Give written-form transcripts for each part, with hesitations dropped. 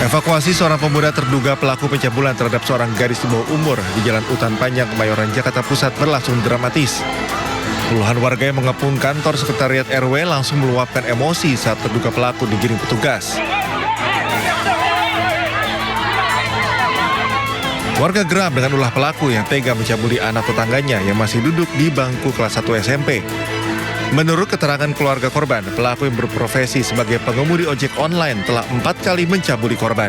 Evakuasi seorang pemuda terduga pelaku pencabulan terhadap seorang gadis di bawah umur di Jalan Utan Panjang, Kemayoran, Jakarta Pusat berlangsung dramatis. Puluhan warga yang mengepung kantor sekretariat RW langsung meluapkan emosi saat terduga pelaku digiring petugas. Warga geram dengan ulah pelaku yang tega mencabuli anak tetangganya yang masih duduk di bangku kelas 1 SMP. Menurut keterangan keluarga korban, pelaku yang berprofesi sebagai pengemudi ojek online telah 4 kali mencabuli korban.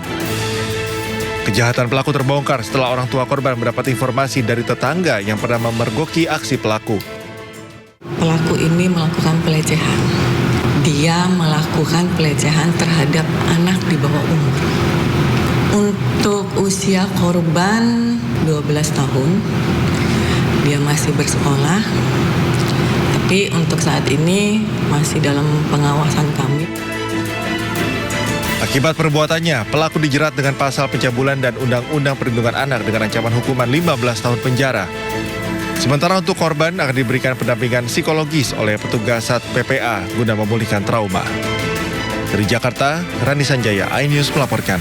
Kejahatan pelaku terbongkar setelah orang tua korban mendapat informasi dari tetangga yang pernah memergoki aksi pelaku. Pelaku ini melakukan pelecehan. Dia melakukan pelecehan terhadap anak di bawah umur. Untuk usia korban 12 tahun, dia masih bersekolah. Tapi untuk saat ini masih dalam pengawasan kami. Akibat perbuatannya, pelaku dijerat dengan pasal pencabulan dan Undang-Undang Perlindungan Anak dengan ancaman hukuman 15 tahun penjara. Sementara untuk korban akan diberikan pendampingan psikologis oleh petugas Sat PPA guna memulihkan trauma. Dari Jakarta, Rani Sanjaya, iNews melaporkan.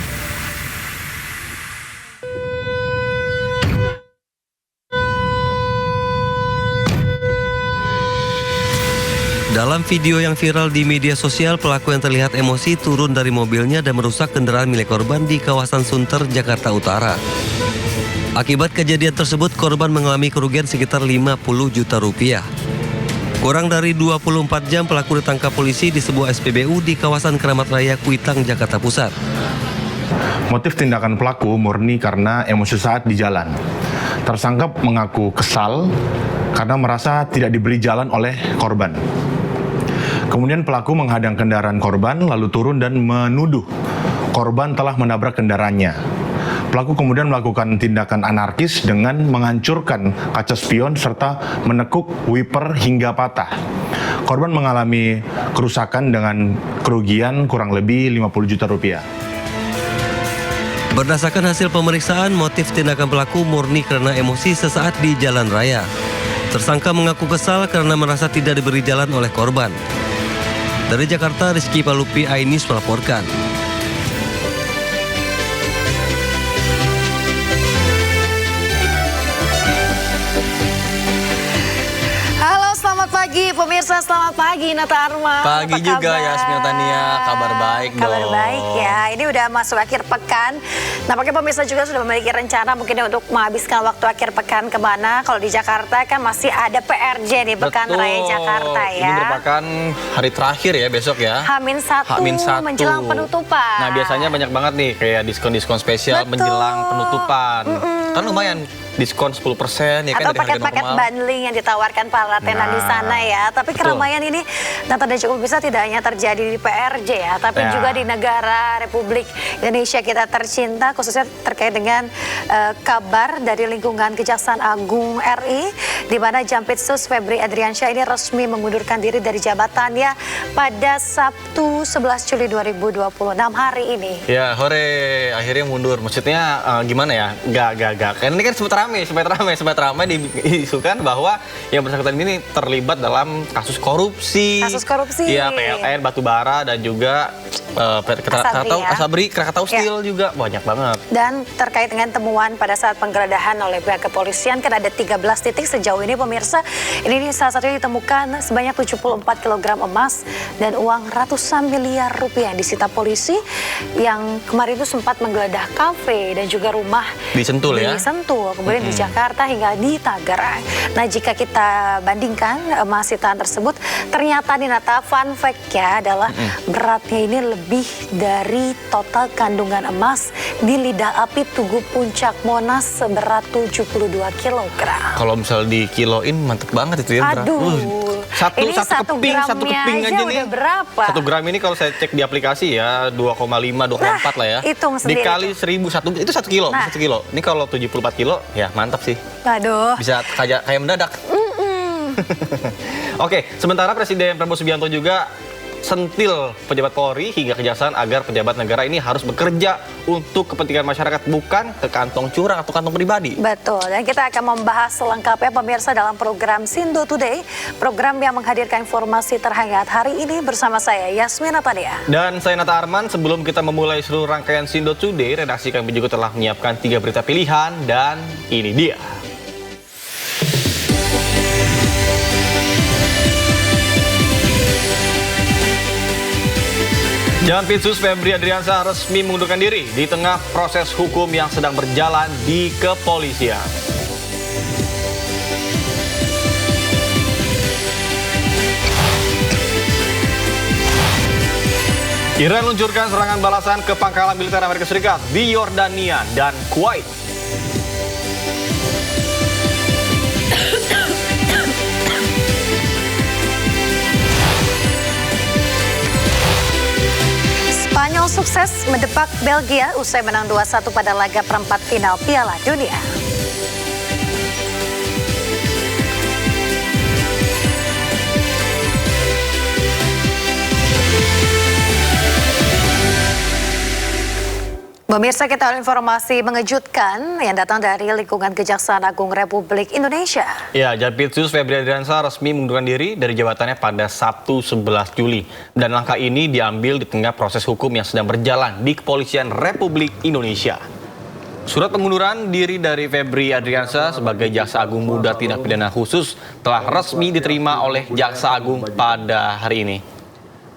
Dalam video yang viral di media sosial, pelaku yang terlihat emosi turun dari mobilnya dan merusak kendaraan milik korban di kawasan Sunter, Jakarta Utara. Akibat kejadian tersebut, korban mengalami kerugian sekitar 50 juta rupiah. Kurang dari 24 jam pelaku ditangkap polisi di sebuah SPBU di kawasan Keramat Raya, Kuitang, Jakarta Pusat. Motif tindakan pelaku murni karena emosi saat di jalan. Tersangka mengaku kesal karena merasa tidak diberi jalan oleh korban. Kemudian pelaku menghadang kendaraan korban lalu turun dan menuduh korban telah menabrak kendaraannya. Pelaku kemudian melakukan tindakan anarkis dengan menghancurkan kaca spion serta menekuk wiper hingga patah. Korban mengalami kerusakan dengan kerugian kurang lebih 50 juta rupiah. Berdasarkan hasil pemeriksaan, motif tindakan pelaku murni karena emosi sesaat di jalan raya. Tersangka mengaku kesal karena merasa tidak diberi jalan oleh korban. Dari Jakarta, Rizky Palupi, iNews melaporkan. Selamat pagi pemirsa, selamat pagi Nata Arma. Pagi juga Yasmin Tania, kabar baik dong. Kabar baik ya, ini udah masuk akhir pekan. Nampaknya pemirsa juga sudah memiliki rencana mungkin untuk menghabiskan waktu akhir pekan kemana. Kalau di Jakarta kan masih ada PRJ nih, Pekan Raya Jakarta ya. Ini merupakan hari terakhir ya besok ya. H-1 menjelang penutupan. Nah biasanya banyak banget nih kayak diskon-diskon spesial menjelang penutupan. Kan lumayan. Diskon 10% ya kan. Atau paket-paket bundling yang ditawarkan para tenan di sana ya. Tapi keramaian ini Nata dan cukup bisa tidak hanya terjadi di PRJ ya, tapi juga di negara Republik Indonesia kita tercinta, khususnya terkait dengan kabar dari lingkungan Kejaksaan Agung RI, di mana Jampitsus Febri Adriansyah ini resmi mengundurkan diri dari jabatannya pada Sabtu 11 Juli 2026 hari ini. Ya, hore, akhirnya mundur. Maksudnya gimana ya? Gak. Kan ini kan sempat ramai diisukan bahwa yang bersangkutan ini terlibat dalam kasus korupsi. Iya, PLN, batubara dan juga Krakatau Steel juga banyak banget. Dan terkait dengan temuan pada saat penggeledahan oleh pihak kepolisian kan ada 13 titik sejauh ini pemirsa. Ini salah satunya ditemukan sebanyak 74 kg emas dan uang ratusan miliar rupiah yang disita polisi yang kemarin itu sempat menggeledah kafe dan juga rumah di Sentul ya. Kemudian di Jakarta hingga di Tangerang. Nah jika kita bandingkan emas sitaan tersebut, ternyata nih Nata, fun fact-nya adalah beratnya ini lebih dari total kandungan emas di lidah api Tugu Puncak Monas seberat 72 kg. Kalau misal dikiloin mantep banget itu ya. Aduh. Satu keping aja nih. Udah berapa? 1 gram ini kalau saya cek di aplikasi ya 2,5, 2,4 lah ya. Hitung sendiri. Dikali 1.000, itu 1 kilo. Nah. 1 kilo. Ini kalau 74 kilo ya mantap sih. Aduh. Bisa kayak mendadak. Oke, sementara Presiden Prabowo Subianto juga sentil pejabat Polri hingga kejaksaan agar pejabat negara ini harus bekerja untuk kepentingan masyarakat, bukan ke kantong curang atau kantong pribadi. Betul, dan kita akan membahas selengkapnya pemirsa dalam program Sindo Today, program yang menghadirkan informasi terhangat hari ini bersama saya Yasmina Tania. Dan saya Nata Arman. Sebelum kita memulai seluruh rangkaian Sindo Today, redaksi kami juga telah menyiapkan 3 berita pilihan dan ini dia. Jampitsus Febri Adriansyah resmi mengundurkan diri di tengah proses hukum yang sedang berjalan di kepolisian. Iran meluncurkan serangan balasan ke pangkalan militer Amerika Serikat di Yordania dan Kuwait. Spanyol sukses mendepak Belgia usai menang 2-1 pada laga perempat final Piala Dunia. Pemirsa, kita ada informasi mengejutkan yang datang dari lingkungan Kejaksaan Agung Republik Indonesia. Ya, Jampitsus Febri Adriansyah resmi mengundurkan diri dari jabatannya pada Sabtu 11 Juli. Dan langkah ini diambil di tengah proses hukum yang sedang berjalan di Kepolisian Republik Indonesia. Surat pengunduran diri dari Febri Adriansyah sebagai Jaksa Agung Muda Tindak Pidana Khusus telah resmi diterima oleh Jaksa Agung pada hari ini.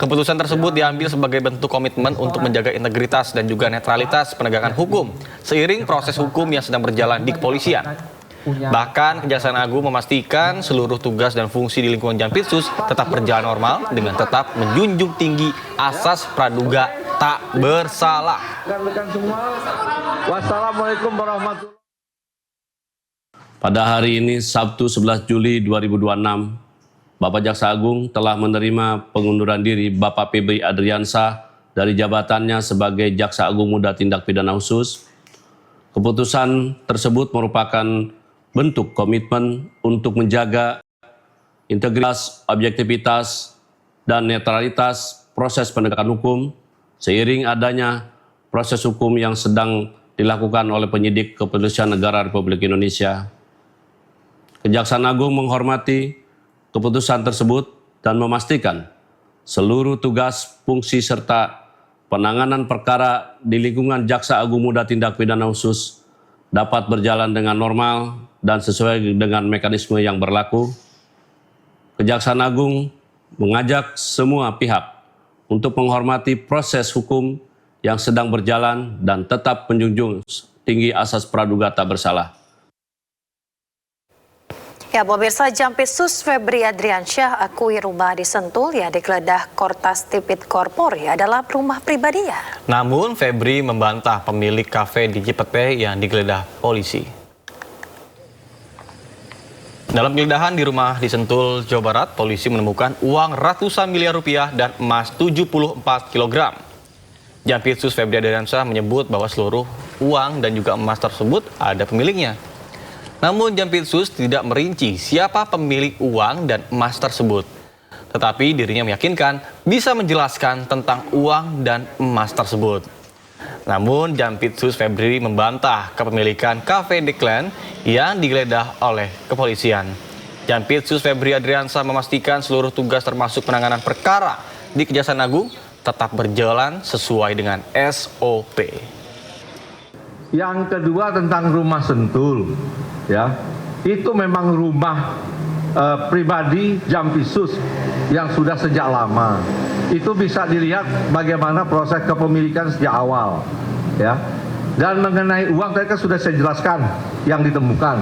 Keputusan tersebut diambil sebagai bentuk komitmen untuk menjaga integritas dan juga netralitas penegakan hukum seiring proses hukum yang sedang berjalan di kepolisian. Bahkan Kejaksaan Agung memastikan seluruh tugas dan fungsi di lingkungan Jampitsus tetap berjalan normal dengan tetap menjunjung tinggi asas praduga tak bersalah. Wassalamualaikum warahmatullahi wabarakatuh. Pada hari ini Sabtu 11 Juli 2026, Bapak Jaksa Agung telah menerima pengunduran diri Bapak Febri Adriansyah dari jabatannya sebagai Jaksa Agung Muda Tindak Pidana Khusus. Keputusan tersebut merupakan bentuk komitmen untuk menjaga integritas, objektivitas, dan netralitas proses penegakan hukum seiring adanya proses hukum yang sedang dilakukan oleh penyidik Kepolisian Negara Republik Indonesia. Kejaksaan Agung menghormati keputusan tersebut dan memastikan seluruh tugas, fungsi, serta penanganan perkara di lingkungan Jaksa Agung Muda Tindak Pidana Khusus dapat berjalan dengan normal dan sesuai dengan mekanisme yang berlaku. Kejaksaan Agung mengajak semua pihak untuk menghormati proses hukum yang sedang berjalan dan tetap menjunjung tinggi asas praduga tak bersalah. Ya, pemirsa, Jampitsus Febri Adriansyah akui rumah di Sentul yang digeledah Kortas Tipit Korpori adalah rumah pribadinya. Namun Febri membantah pemilik kafe di Cipete yang digeledah polisi. Dalam geledahan di rumah di Sentul, Jawa Barat, polisi menemukan uang ratusan miliar rupiah dan emas 74 kg. Jampitsus Febri Adriansyah menyebut bahwa seluruh uang dan juga emas tersebut ada pemiliknya. Namun Jampitsus tidak merinci siapa pemilik uang dan emas tersebut. Tetapi dirinya meyakinkan bisa menjelaskan tentang uang dan emas tersebut. Namun Jampitsus Febri membantah kepemilikan Cafe Declan yang digeledah oleh kepolisian. Jampitsus Febri Adriansyah memastikan seluruh tugas termasuk penanganan perkara di Kejaksaan Agung tetap berjalan sesuai dengan SOP. Yang kedua tentang rumah Sentul, ya, itu memang rumah pribadi Jampitsus yang sudah sejak lama. Itu bisa dilihat bagaimana proses kepemilikan sejak awal, ya. Dan mengenai uang tadi kan sudah saya jelaskan yang ditemukan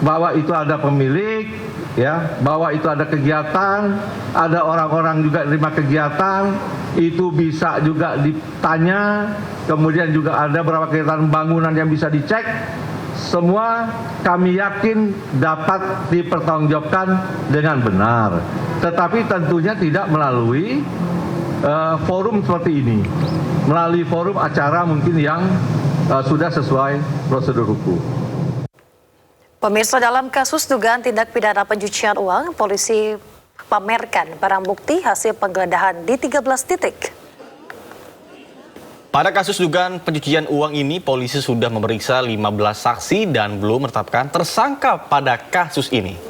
bahwa itu ada pemilik, ya, bahwa itu ada kegiatan, ada orang-orang juga terima kegiatan, itu bisa juga ditanya, kemudian juga ada beberapa kegiatan bangunan yang bisa dicek. Semua kami yakin dapat dipertanggungjawabkan dengan benar, tetapi tentunya tidak melalui forum seperti ini, melalui forum acara mungkin yang sudah sesuai prosedur hukum. Pemirsa, dalam kasus dugaan tindak pidana pencucian uang, polisi pamerkan barang bukti hasil penggeledahan di 13 titik. Pada kasus dugaan pencucian uang ini, polisi sudah memeriksa 15 saksi dan belum menetapkan tersangka pada kasus ini.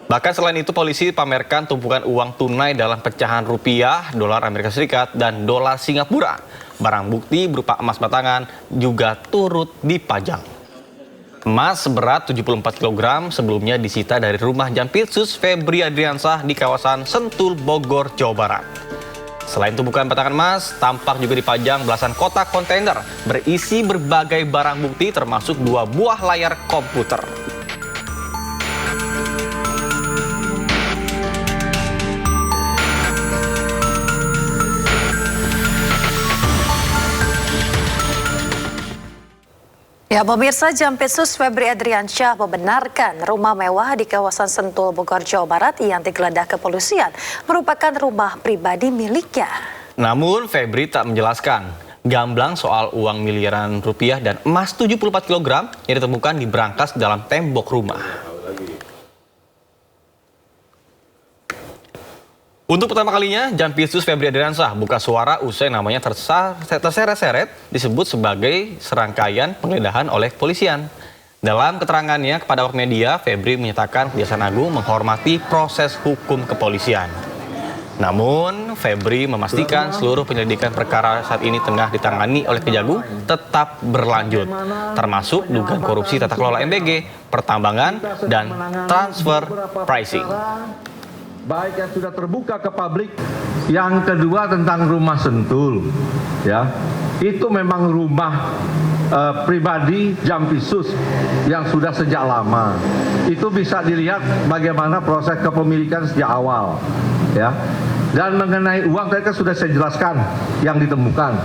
Bahkan selain itu, polisi pamerkan tumpukan uang tunai dalam pecahan rupiah, dolar Amerika Serikat, dan dolar Singapura. Barang bukti berupa emas batangan juga turut dipajang. Emas seberat 74 kg sebelumnya disita dari rumah Jampitsus Febri Adriansah di kawasan Sentul, Bogor, Jawa Barat. Selain tumpukan batangan emas, tampak juga dipajang belasan kotak kontainer berisi berbagai barang bukti termasuk 2 buah layar komputer. Ya, pemirsa, Jampitsus Febri Adriansyah membenarkan rumah mewah di kawasan Sentul, Bogor, Jawa Barat yang digeledah kepolisian merupakan rumah pribadi miliknya. Namun Febri tak menjelaskan gamblang soal uang miliaran rupiah dan emas 74 kg yang ditemukan di brankas dalam tembok rumah. Untuk pertama kalinya, Jampitsus Febri Adriansah buka suara usai namanya terseret-seret disebut sebagai serangkaian penggeledahan oleh kepolisian. Dalam keterangannya kepada awak media, Febri menyatakan Kejaksaan Agung menghormati proses hukum kepolisian. Namun, Febri memastikan seluruh penyelidikan perkara saat ini tengah ditangani oleh Kejagung tetap berlanjut, termasuk dugaan korupsi tata kelola MBG, pertambangan, dan transfer pricing. Baik yang sudah terbuka ke publik. Yang kedua tentang rumah Sentul, ya, itu memang rumah pribadi Jampitsus yang sudah sejak lama. Itu bisa dilihat bagaimana proses kepemilikan sejak awal, ya. Dan mengenai uang tadi kan sudah saya jelaskan yang ditemukan,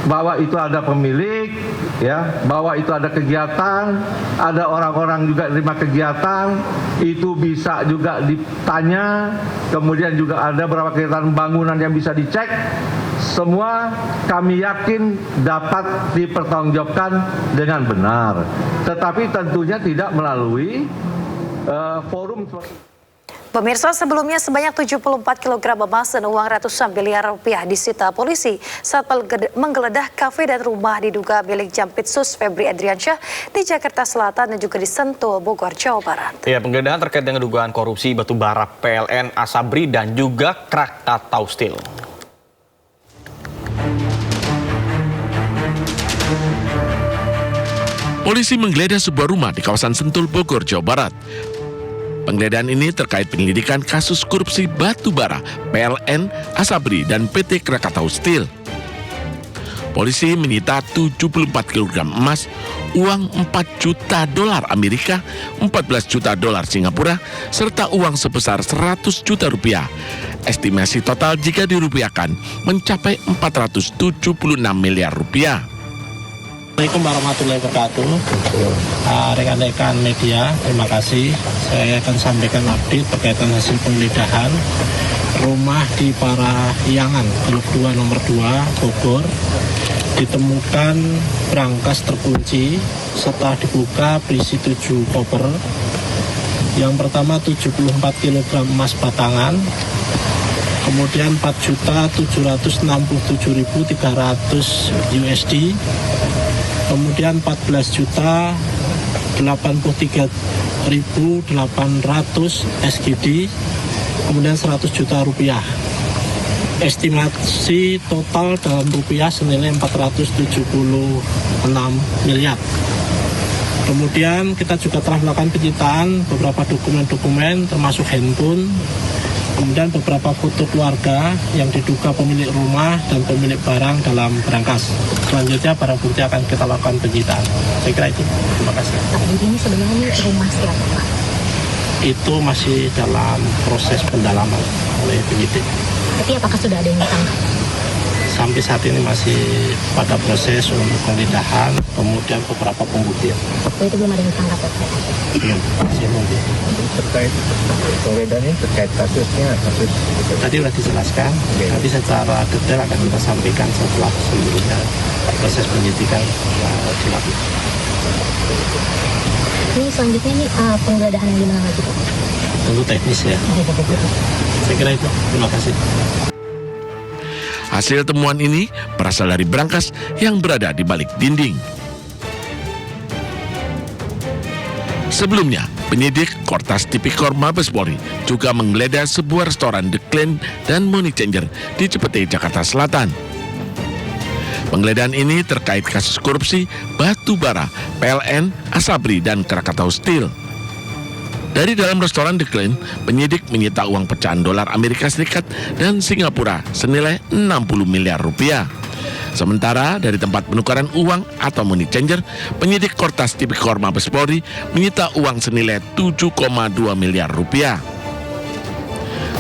bahwa itu ada pemilik, ya, bahwa itu ada kegiatan, ada orang-orang juga terima kegiatan, itu bisa juga ditanya, kemudian juga ada beberapa kegiatan bangunan yang bisa dicek. Semua kami yakin dapat dipertanggungjawabkan dengan benar, tetapi tentunya tidak melalui forum. Pemirsa, sebelumnya sebanyak 74 kg emas dan uang ratusan miliar rupiah disita polisi saat menggeledah kafe dan rumah diduga milik Jampitsus Febri Adriansyah di Jakarta Selatan dan juga di Sentul, Bogor, Jawa Barat. Ya, penggeledahan terkait dengan dugaan korupsi batubara PLN Asabri dan juga Krakatau Steel. Polisi menggeledah sebuah rumah di kawasan Sentul, Bogor, Jawa Barat. Penggeledahan ini terkait penyelidikan kasus korupsi batubara PLN, Asabri, dan PT Krakatau Steel. Polisi menyita 74 kg emas, uang 4 juta dolar Amerika, 14 juta dolar Singapura, serta uang sebesar 100 juta rupiah. Estimasi total jika dirupiahkan mencapai 476 miliar rupiah. Assalamualaikum warahmatullahi wabarakatuh. Rekan-rekan media, terima kasih. Saya akan sampaikan update berkaitan hasil penggeledahan rumah di Parahyangan, Blok 2 nomor 2, Bogor. Ditemukan brankas terkunci, setelah dibuka berisi 7 koper. Yang pertama 74 kg emas batangan, kemudian 4.767.300 USD, kemudian 14.083.800 SGD, kemudian 100 juta rupiah. Estimasi total dalam rupiah senilai 476 miliar. Kemudian kita juga telah melakukan penyitaan beberapa dokumen-dokumen termasuk handphone, kemudian beberapa foto keluarga yang diduga pemilik rumah dan pemilik barang dalam brankas. Selanjutnya barang bukti akan kita lakukan penyitaan. Saya kira itu. Terima kasih. Ini sebenarnya rumah siapa, Pak? Itu masih dalam proses pendalaman oleh penyidik. Tapi apakah sudah ada yang ditangkap? Sampai saat ini masih pada proses untuk penggeledahan, kemudian beberapa pembuktian. Itu belum ada yang ditangkap, Pak? Belum, masih nunggu. Terkait penggeledahan ini terkait kasusnya, tadi sudah dijelaskan, nanti secara detail akan kita sampaikan setelah seluruhnya proses penyidikan dilakukan. Ini selanjutnya nih penggeledahan yang gimana lagi Pak? Tentu teknis ya. Saya kira itu. Terima kasih. Hasil temuan ini berasal dari brankas yang berada di balik dinding. Sebelumnya, penyidik Kortas Tipikor Mabes Polri juga menggeledah sebuah restoran The Clan dan Money Changer di Cipete, Jakarta Selatan. Penggeledahan ini terkait kasus korupsi batu bara, PLN, Asabri, dan Krakatau Steel. Dari dalam restoran The Clan, penyidik menyita uang pecahan dolar Amerika Serikat dan Singapura senilai 60 miliar rupiah. Sementara dari tempat penukaran uang atau money changer, penyidik Kortas Tipikor Mabes Polri menyita uang senilai 7,2 miliar rupiah.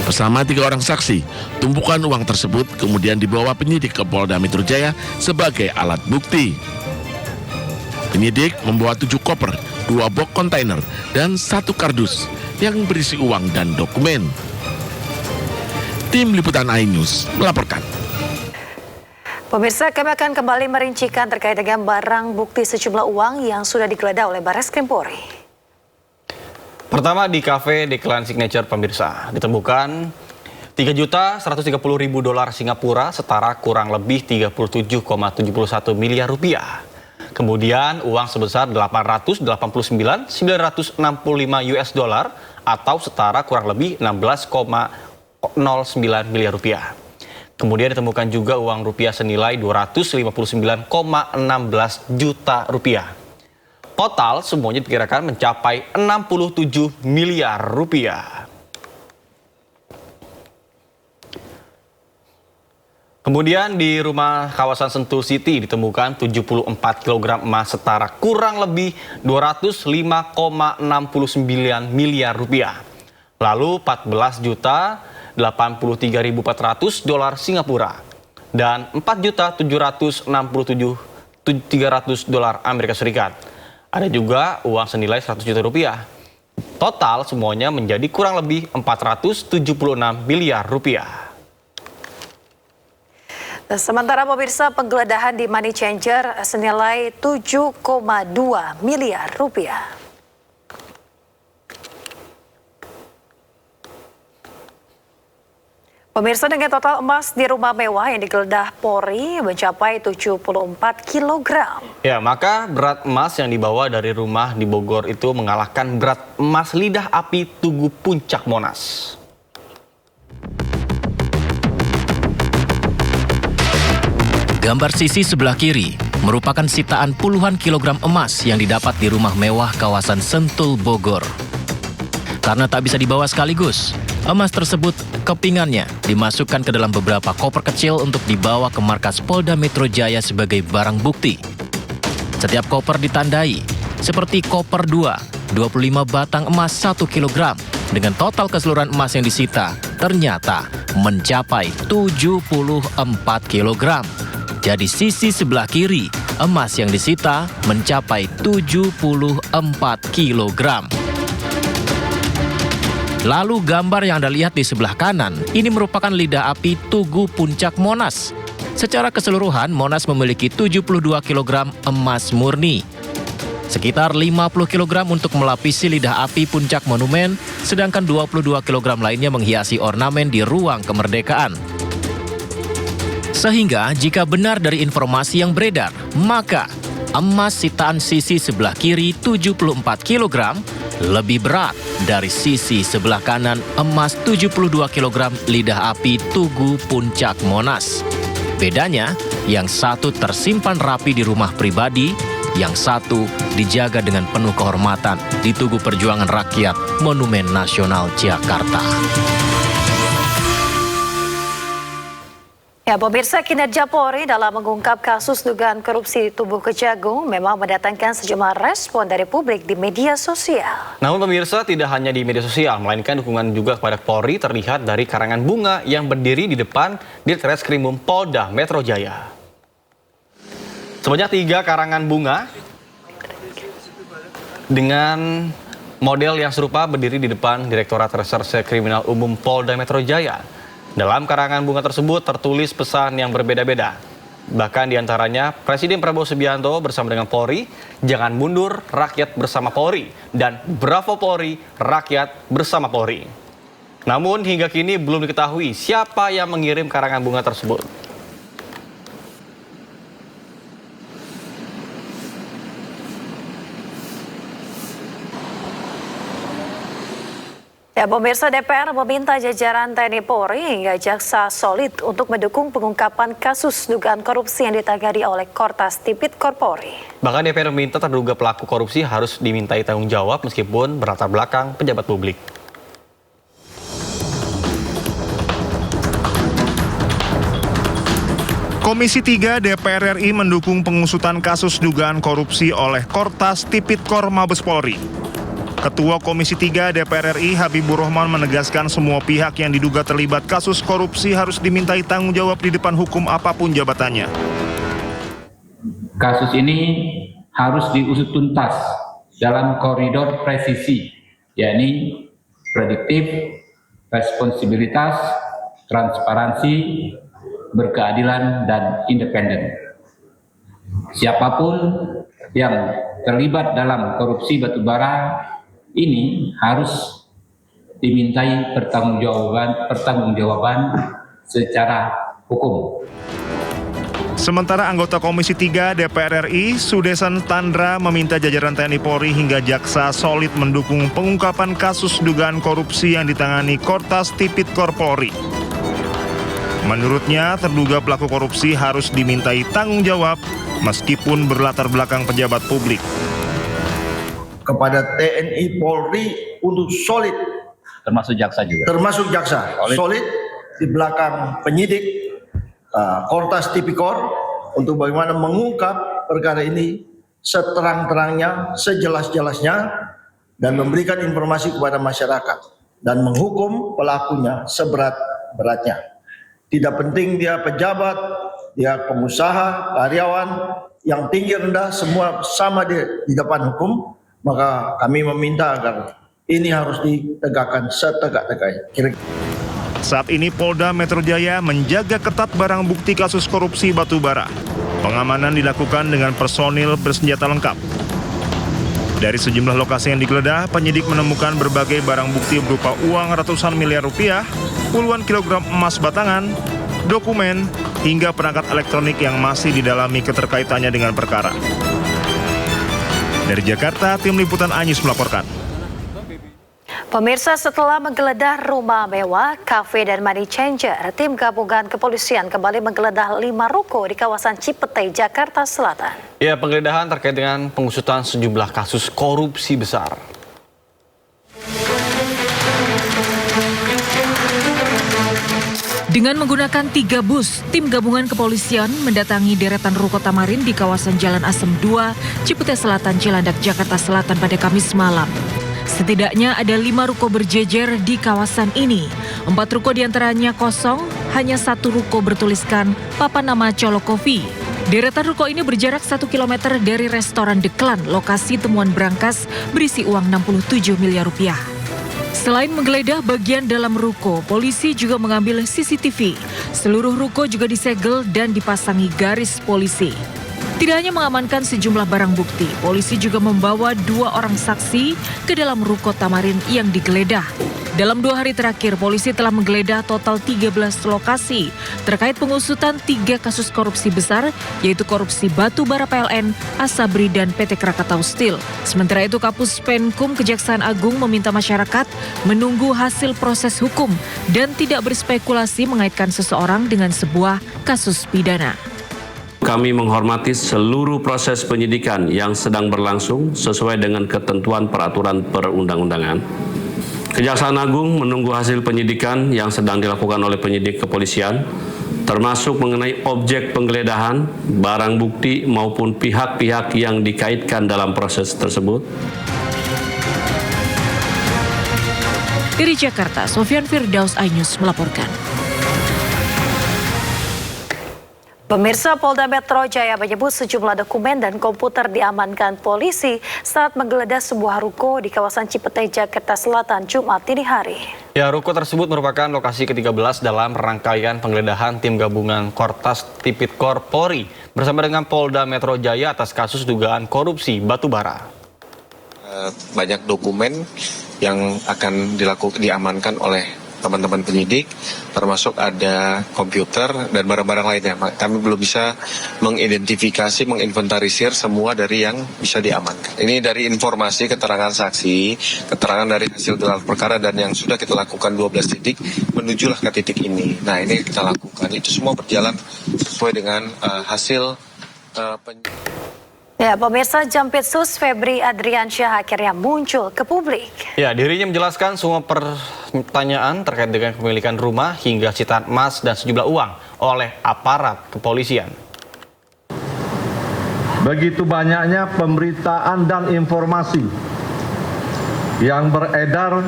Bersama 3 orang saksi, tumpukan uang tersebut kemudian dibawa penyidik ke Polda Metro Jaya sebagai alat bukti. Penyidik membawa 7 koper, 2 box kontainer, dan 1 kardus yang berisi uang dan dokumen. Tim Liputan iNews melaporkan. Pemirsa, kami akan kembali merincikan terkait dengan barang bukti sejumlah uang yang sudah digeledah oleh Barreskrim Polri. Pertama di kafe The Clan Signature, pemirsa, ditemukan $3.130.000 Singapura setara kurang lebih 37,71 miliar rupiah. Kemudian uang sebesar 889.965 US dollar atau setara kurang lebih 16,09 miliar rupiah. Kemudian ditemukan juga uang rupiah senilai 259,16 juta rupiah. Total semuanya diperkirakan mencapai 67 miliar rupiah. Kemudian di rumah kawasan Sentul City ditemukan 74 kg emas setara kurang lebih 205,69 miliar rupiah. Lalu 14.083.400 dolar Singapura dan 4.767.300 dolar Amerika Serikat. Ada juga uang senilai 100 juta rupiah. Total semuanya menjadi kurang lebih 476 miliar rupiah. Sementara pemirsa, penggeledahan di Money Changer senilai 7,2 miliar rupiah. Pemirsa, dengan total emas di rumah mewah yang digeledah Polri mencapai 74 kg. Ya, maka berat emas yang dibawa dari rumah di Bogor itu mengalahkan berat emas lidah api Tugu Puncak Monas. Gambar sisi sebelah kiri merupakan sitaan puluhan kilogram emas yang didapat di rumah mewah kawasan Sentul, Bogor. Karena tak bisa dibawa sekaligus, emas tersebut kepingannya dimasukkan ke dalam beberapa koper kecil untuk dibawa ke markas Polda Metro Jaya sebagai barang bukti. Setiap koper ditandai, seperti koper 2, 25 batang emas 1 kg, dengan total keseluruhan emas yang disita ternyata mencapai 74 kg. Jadi sisi sebelah kiri, emas yang disita mencapai 74 kg. Lalu gambar yang Anda lihat di sebelah kanan, ini merupakan lidah api Tugu Puncak Monas. Secara keseluruhan, Monas memiliki 72 kg emas murni. Sekitar 50 kg untuk melapisi lidah api Puncak Monumen, sedangkan 22 kg lainnya menghiasi ornamen di ruang kemerdekaan. Sehingga jika benar dari informasi yang beredar, maka emas sitaan sisi sebelah kiri 74 kg lebih berat dari sisi sebelah kanan emas 72 kg lidah api Tugu Puncak Monas. Bedanya, yang satu tersimpan rapi di rumah pribadi, yang satu dijaga dengan penuh kehormatan di Tugu Perjuangan Rakyat Monumen Nasional Jakarta. Ya, pemirsa, kinerja Polri dalam mengungkap kasus dugaan korupsi di tubuh Kejagung memang mendatangkan sejumlah respon dari publik di media sosial. Namun pemirsa, tidak hanya di media sosial, melainkan dukungan juga kepada Polri terlihat dari karangan bunga yang berdiri di depan Ditreskrimum Polda Metro Jaya. Sebanyak 3 karangan bunga dengan model yang serupa berdiri di depan Direktorat Reserse Kriminal Umum Polda Metro Jaya. Dalam karangan bunga tersebut tertulis pesan yang berbeda-beda. Bahkan diantaranya Presiden Prabowo Subianto bersama dengan Polri, jangan mundur, rakyat bersama Polri, dan Bravo Polri, rakyat bersama Polri. Namun hingga kini belum diketahui siapa yang mengirim karangan bunga tersebut. Ya, pemirsa, DPR meminta jajaran TNI Polri hingga jaksa solid untuk mendukung pengungkapan kasus dugaan korupsi yang ditagari oleh Kortas Tipikor Polri. Bahkan DPR meminta terduga pelaku korupsi harus dimintai tanggung jawab meskipun berlatar belakang pejabat publik. Komisi 3 DPR RI mendukung pengusutan kasus dugaan korupsi oleh Kortas Tipikor Mabes Polri. Ketua Komisi 3 DPR RI Habibur Rahman menegaskan semua pihak yang diduga terlibat kasus korupsi harus dimintai tanggung jawab di depan hukum apapun jabatannya. Kasus ini harus diusut tuntas dalam koridor presisi, yakni prediktif, responsibilitas, transparansi, berkeadilan, dan independen. Siapapun yang terlibat dalam korupsi batubara ini harus dimintai pertanggungjawaban secara hukum. Sementara anggota Komisi 3 DPR RI, Sudesan Tandra, meminta jajaran TNI Polri hingga jaksa solid mendukung pengungkapan kasus dugaan korupsi yang ditangani Kortas Tipikor Polri. Menurutnya, terduga pelaku korupsi harus dimintai tanggung jawab meskipun berlatar belakang pejabat publik. Kepada TNI Polri untuk solid, termasuk jaksa juga. Termasuk jaksa, solid di belakang penyidik Kortas Tipikor untuk bagaimana mengungkap perkara ini seterang-terangnya, sejelas-jelasnya, dan memberikan informasi kepada masyarakat dan menghukum pelakunya seberat-beratnya. Tidak penting dia pejabat, dia pengusaha, karyawan, yang tinggi rendah semua sama di depan hukum. Maka kami meminta agar ini harus ditegakkan setegak-tegaknya. Saat ini Polda Metro Jaya menjaga ketat barang bukti kasus korupsi batubara. Pengamanan dilakukan dengan personil bersenjata lengkap. Dari sejumlah lokasi yang digeledah, penyidik menemukan berbagai barang bukti berupa uang ratusan miliar rupiah, puluhan kilogram emas batangan, dokumen, hingga perangkat elektronik yang masih didalami keterkaitannya dengan perkara. Dari Jakarta, tim liputan Anyus melaporkan. Pemirsa, setelah menggeledah rumah mewah, kafe, dan money changer, tim gabungan kepolisian kembali menggeledah 5 ruko di kawasan Cipete, Jakarta Selatan. Ya, penggeledahan terkait dengan pengusutan sejumlah kasus korupsi besar. Dengan menggunakan 3 bus, tim gabungan kepolisian mendatangi deretan ruko Tamarin di kawasan Jalan Asem 2, Cipete Selatan, Cilandak, Jakarta Selatan pada Kamis malam. Setidaknya ada 5 ruko berjejer di kawasan ini. 4 ruko diantaranya kosong, hanya 1 ruko bertuliskan papan nama Colok Coffee. Deretan ruko ini berjarak 1 km dari restoran The Clan, lokasi temuan brankas berisi uang 67 miliar rupiah. Selain menggeledah bagian dalam ruko, polisi juga mengambil CCTV. Seluruh ruko juga disegel dan dipasangi garis polisi. Tidak hanya mengamankan sejumlah barang bukti, polisi juga membawa 2 orang saksi ke dalam ruko Tamarin yang digeledah. Dalam 2 hari terakhir, polisi telah menggeledah total 13 lokasi terkait pengusutan 3 kasus korupsi besar, yaitu korupsi batu bara PLN, Asabri, dan PT Krakatau Steel. Sementara itu, Kapus Penkum Kejaksaan Agung meminta masyarakat menunggu hasil proses hukum dan tidak berspekulasi mengaitkan seseorang dengan sebuah kasus pidana. Kami menghormati seluruh proses penyidikan yang sedang berlangsung sesuai dengan ketentuan peraturan perundang-undangan. Kejaksaan Agung menunggu hasil penyidikan yang sedang dilakukan oleh penyidik kepolisian, termasuk mengenai objek penggeledahan, barang bukti maupun pihak-pihak yang dikaitkan dalam proses tersebut. Dari Jakarta, Sofyan Firdaus, iNews melaporkan. Pemirsa, Polda Metro Jaya menyebut sejumlah dokumen dan komputer diamankan polisi saat menggeledah sebuah ruko di kawasan Cipete, Jakarta Selatan, Jumat dini hari. Ya, ruko tersebut merupakan lokasi ke-13 dalam rangkaian penggeledahan tim gabungan Kortas Tipikor Polri bersama dengan Polda Metro Jaya atas kasus dugaan korupsi batubara. Banyak dokumen yang akan diamankan oleh teman-teman penyidik, termasuk ada komputer dan barang-barang lainnya. Kami belum bisa mengidentifikasi, menginventarisir semua dari yang bisa diamankan. Ini dari informasi, keterangan saksi, keterangan dari hasil gelar perkara dan yang sudah kita lakukan 12 titik, menujulah ke titik ini. Nah, ini kita lakukan. Itu semua berjalan sesuai dengan hasil Ya, pemirsa, Jampitsus Febri Adriansyah akhirnya muncul ke publik. Ya, dirinya menjelaskan semua pertanyaan terkait dengan kepemilikan rumah hingga sitaan emas dan sejumlah uang oleh aparat kepolisian. Begitu banyaknya pemberitaan dan informasi yang beredar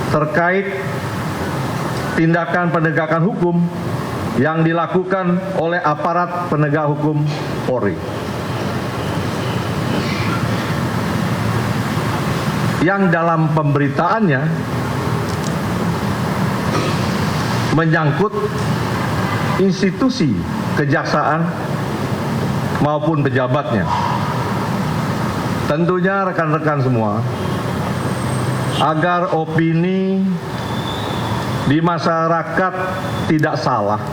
terkait tindakan penegakan hukum yang dilakukan oleh aparat penegak hukum Polri. Yang dalam pemberitaannya menyangkut institusi kejaksaan maupun pejabatnya. Tentunya rekan-rekan semua, agar opini di masyarakat tidak salah,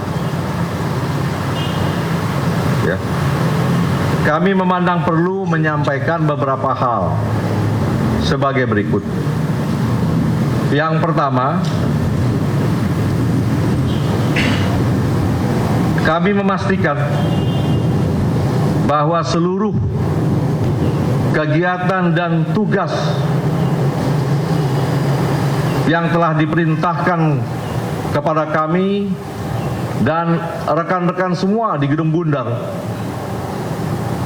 ya, kami memandang perlu menyampaikan beberapa hal sebagai berikut. Yang pertama, kami memastikan bahwa seluruh kegiatan dan tugas yang telah diperintahkan kepada kami dan rekan-rekan semua di Gedung Bundar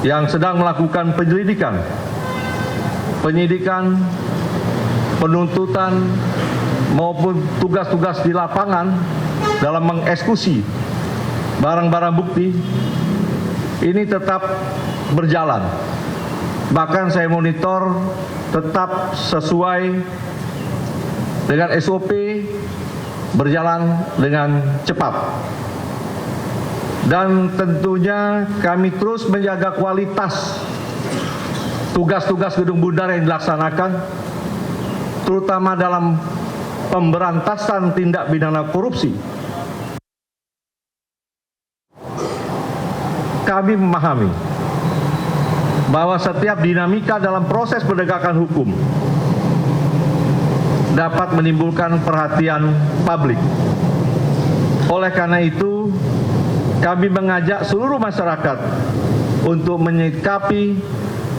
yang sedang melakukan penyidikan, penuntutan maupun tugas-tugas di lapangan dalam mengeksekusi barang-barang bukti ini tetap berjalan. Bahkan saya monitor tetap sesuai dengan SOP, berjalan dengan cepat. Dan tentunya kami terus menjaga kualitas tugas-tugas Gedung Bundar yang dilaksanakan, terutama dalam pemberantasan tindak pidana korupsi. Kami memahami bahwa setiap dinamika dalam proses penegakan hukum dapat menimbulkan perhatian publik. Oleh karena itu, kami mengajak seluruh masyarakat untuk menyikapi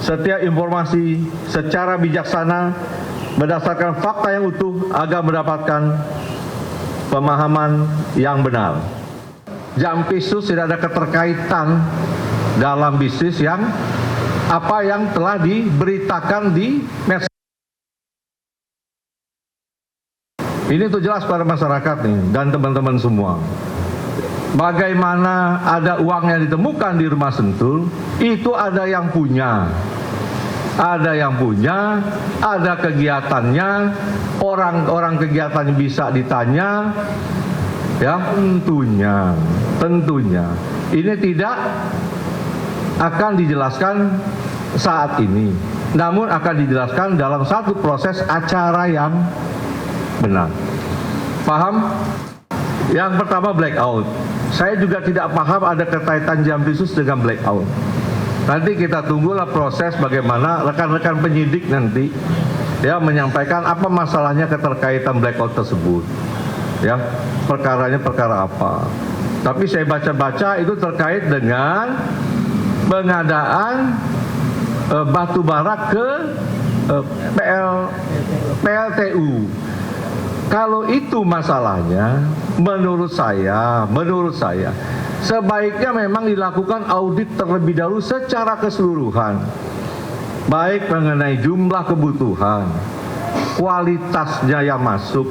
setiap informasi secara bijaksana berdasarkan fakta yang utuh agar mendapatkan pemahaman yang benar. Jampitsus tidak ada keterkaitan dalam bisnis yang telah diberitakan di medsos. Ini tuh jelas pada masyarakat nih dan teman-teman semua. Bagaimana ada uang yang ditemukan di rumah Sentul, itu ada yang punya. Ada kegiatannya, orang-orang kegiatannya bisa ditanya, ya tentunya. Ini tidak akan dijelaskan saat ini, namun akan dijelaskan dalam satu proses acara yang benar. Paham? Yang pertama blackout. Saya juga tidak paham ada kaitan Jampitsus dengan blackout. Nanti kita tunggulah proses bagaimana rekan-rekan penyidik nanti ya menyampaikan apa masalahnya keterkaitan blackout tersebut. Ya, perkaranya perkara apa. Tapi saya baca-baca itu terkait dengan pengadaan batu bara ke PLTU. Kalau itu masalahnya, menurut saya sebaiknya memang dilakukan audit terlebih dahulu secara keseluruhan, baik mengenai jumlah kebutuhan, kualitasnya yang masuk,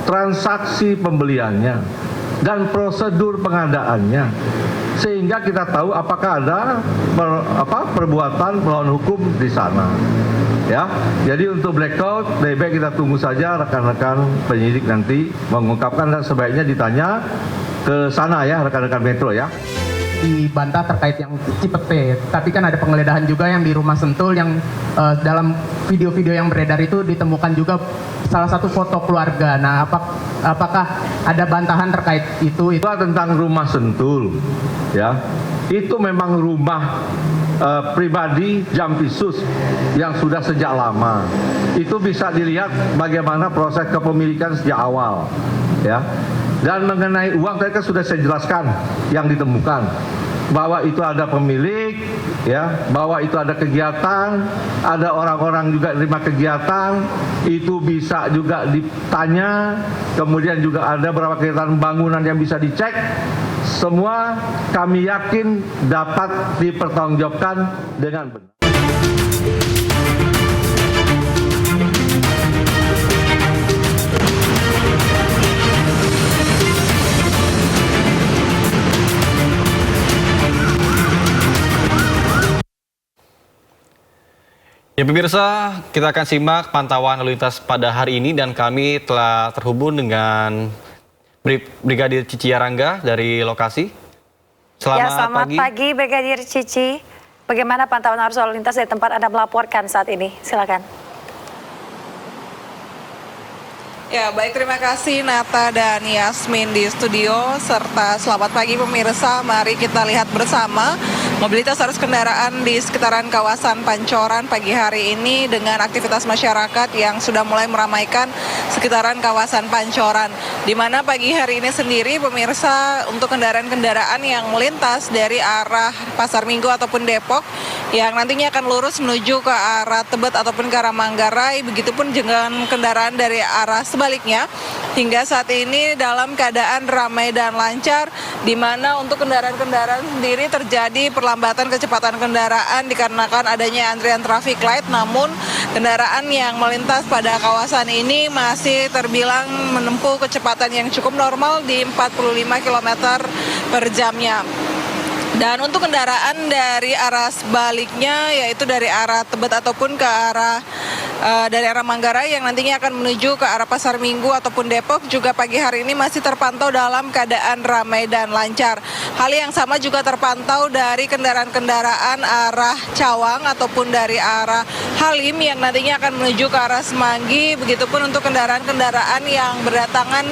transaksi pembeliannya, dan prosedur pengadaannya. sehingga kita tahu apakah ada perbuatan melawan hukum di sana. Ya, jadi untuk blackout lebih baik kita tunggu saja rekan-rekan penyidik nanti mengungkapkan, dan sebaiknya ditanya ke sana ya rekan-rekan Metro ya. Dibantah terkait yang Cipete, tapi kan ada penggeledahan juga yang di rumah Sentul yang dalam video-video yang beredar itu ditemukan juga salah satu foto keluarga. Nah, apakah ada bantahan terkait itu? Itu tentang rumah Sentul, ya. Itu memang rumah pribadi Jampisus yang sudah sejak lama. Itu bisa dilihat bagaimana proses kepemilikan sejak awal, ya. Dan mengenai uang tadi kan sudah saya jelaskan yang ditemukan, bahwa itu ada pemilik, ya, bahwa itu ada kegiatan, ada orang-orang juga terima kegiatan, itu bisa juga ditanya, kemudian juga ada beberapa kegiatan bangunan yang bisa dicek. Semua kami yakin dapat dipertanggungjawabkan dengan benar. Ya pemirsa, kita akan simak pantauan lalu lintas pada hari ini dan kami telah terhubung dengan Brigadir Cici Yarangga dari lokasi. Selamat pagi Brigadir Cici. Bagaimana pantauan arus lalu lintas dari tempat Anda melaporkan saat ini? Silakan. Ya, baik, terima kasih Nata dan Yasmin di studio, serta selamat pagi pemirsa. Mari kita lihat bersama mobilitas arus kendaraan di sekitaran kawasan Pancoran pagi hari ini dengan aktivitas masyarakat yang sudah mulai meramaikan sekitaran kawasan Pancoran. Di mana pagi hari ini sendiri pemirsa untuk kendaraan-kendaraan yang melintas dari arah Pasar Minggu ataupun Depok yang nantinya akan lurus menuju ke arah Tebet ataupun ke arah Manggarai, begitupun dengan kendaraan dari arah sebaliknya hingga saat ini dalam keadaan ramai dan lancar, di mana untuk kendaraan-kendaraan sendiri terjadi perlambatan kecepatan kendaraan dikarenakan adanya antrian traffic light, namun kendaraan yang melintas pada kawasan ini masih terbilang menempuh kecepatan yang cukup normal di 45 km per jamnya. Dan untuk kendaraan dari arah sebaliknya, yaitu dari arah Tebet ataupun ke arah dari arah Manggarai yang nantinya akan menuju ke arah Pasar Minggu ataupun Depok, juga pagi hari ini masih terpantau dalam keadaan ramai dan lancar. Hal yang sama juga terpantau dari kendaraan-kendaraan arah Cawang ataupun dari arah Halim yang nantinya akan menuju ke arah Semanggi. Begitupun untuk kendaraan-kendaraan yang berdatangan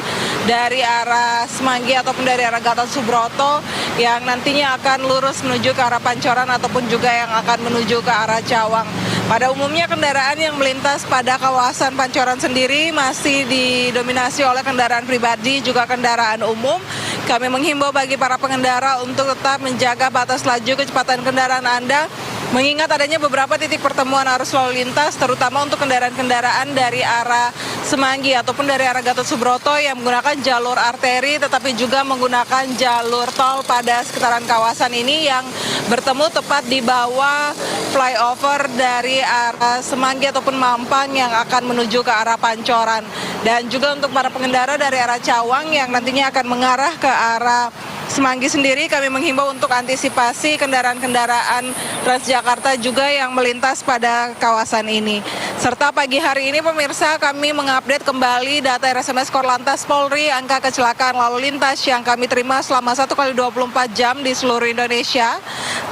dari arah Semanggi ataupun dari arah Gatot Subroto yang nantinya akan lurus menuju ke arah Pancoran ataupun juga yang akan menuju ke arah Cawang. Pada umumnya kendaraan yang melintas pada kawasan Pancoran sendiri masih didominasi oleh kendaraan pribadi juga kendaraan umum. Kami menghimbau bagi para pengendara untuk tetap menjaga batas laju kecepatan kendaraan Anda, mengingat adanya beberapa titik pertemuan arus lalu lintas, terutama untuk kendaraan-kendaraan dari arah Semanggi ataupun dari arah Gatot Subroto yang menggunakan jalur arteri, tetapi juga menggunakan jalur tol pada sekitaran kawasan ini yang bertemu tepat di bawah flyover dari arah Semanggi ataupun Mampang yang akan menuju ke arah Pancoran. Dan juga untuk para pengendara dari arah Cawang yang nantinya akan mengarah ke arah Semanggi sendiri, kami menghimbau untuk antisipasi kendaraan-kendaraan Transjakarta juga yang melintas pada kawasan ini. Serta pagi hari ini pemirsa, kami mengupdate kembali data RSMS Korlantas Polri angka kecelakaan lalu lintas yang kami terima selama 1x24 jam di seluruh Indonesia.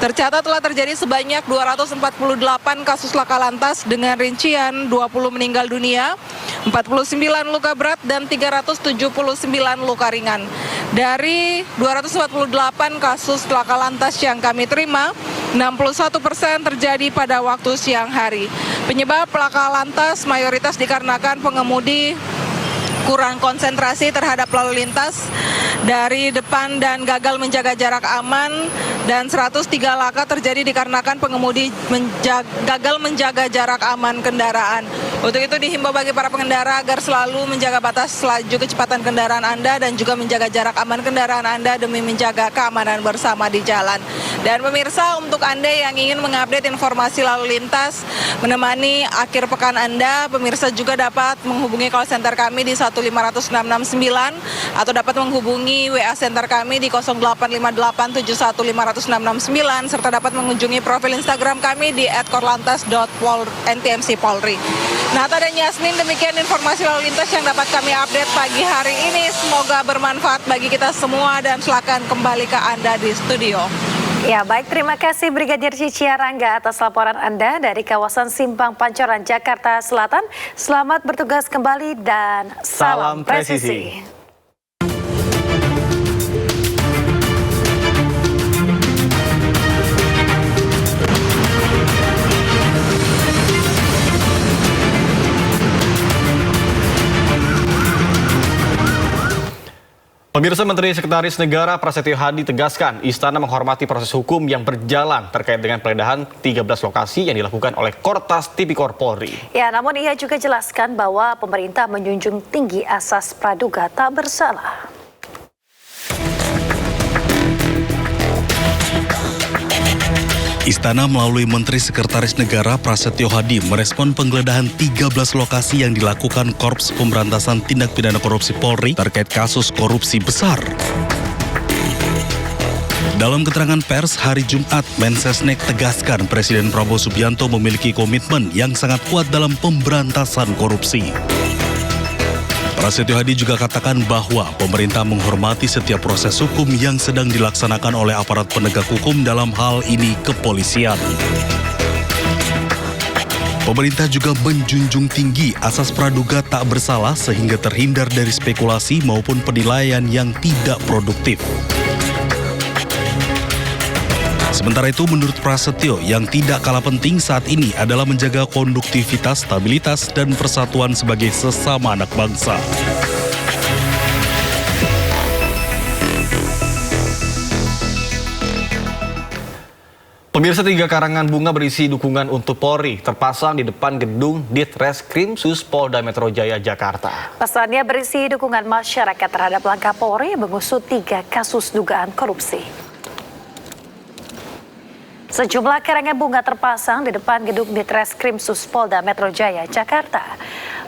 Tercatat telah terjadi sebanyak 248 kasus laka lantas dengan rincian 20 meninggal dunia, 49 luka berat dan 379 luka ringan. Dari 248 kasus laka lantas yang kami terima, 61% terjadi pada waktu siang hari. Penyebab laka lantas mayoritas dikarenakan pengemudi kurang konsentrasi terhadap lalu lintas dari depan dan gagal menjaga jarak aman dan 103 laka terjadi dikarenakan pengemudi gagal menjaga jarak aman kendaraan. Untuk itu dihimbau bagi para pengendara agar selalu menjaga batas laju kecepatan kendaraan Anda dan juga menjaga jarak aman kendaraan Anda demi menjaga keamanan bersama di jalan. Dan pemirsa, untuk Anda yang ingin mengupdate informasi lalu lintas menemani akhir pekan Anda, pemirsa juga dapat menghubungi call center kami di 1550669 atau dapat menghubungi WA center kami di 0858715669 serta dapat mengunjungi profil Instagram kami di @korlantas.ntmc-polri. Nata dan Yasmin, demikian informasi lalu lintas yang dapat kami update pagi hari ini. Semoga bermanfaat bagi kita semua dan silakan kembali ke Anda di studio. Ya, baik, terima kasih Brigadir Cicia Rangga atas laporan Anda dari kawasan Simpang Pancoran, Jakarta Selatan. Selamat bertugas kembali dan salam presisi. Pemirsa, Menteri Sekretaris Negara Prasetyo Hadi tegaskan istana menghormati proses hukum yang berjalan terkait dengan penggeledahan 13 lokasi yang dilakukan oleh Kortas Tipikor Polri. Ya, namun ia juga jelaskan bahwa pemerintah menjunjung tinggi asas praduga tak bersalah. Istana melalui Menteri Sekretaris Negara Prasetyo Hadi merespon penggeledahan 13 lokasi yang dilakukan Korps Pemberantasan Tindak Pidana Korupsi Polri terkait kasus korupsi besar. Dalam keterangan pers hari Jumat, Mensesnek tegaskan Presiden Prabowo Subianto memiliki komitmen yang sangat kuat dalam pemberantasan korupsi. Prasetyo Hadi juga katakan bahwa pemerintah menghormati setiap proses hukum yang sedang dilaksanakan oleh aparat penegak hukum, dalam hal ini kepolisian. Pemerintah juga menjunjung tinggi asas praduga tak bersalah sehingga terhindar dari spekulasi maupun penilaian yang tidak produktif. Sementara itu, menurut Prasetyo, yang tidak kalah penting saat ini adalah menjaga konduktivitas, stabilitas, dan persatuan sebagai sesama anak bangsa. Pemirsa, 3 karangan bunga berisi dukungan untuk Polri terpasang di depan gedung Ditreskrimsus Polda Metro Jaya, Jakarta. Pesannya berisi dukungan masyarakat terhadap langkah Polri mengusut 3 kasus dugaan korupsi. Sejumlah karangan bunga terpasang di depan gedung Ditreskrimsus Polda Metro Jaya, Jakarta.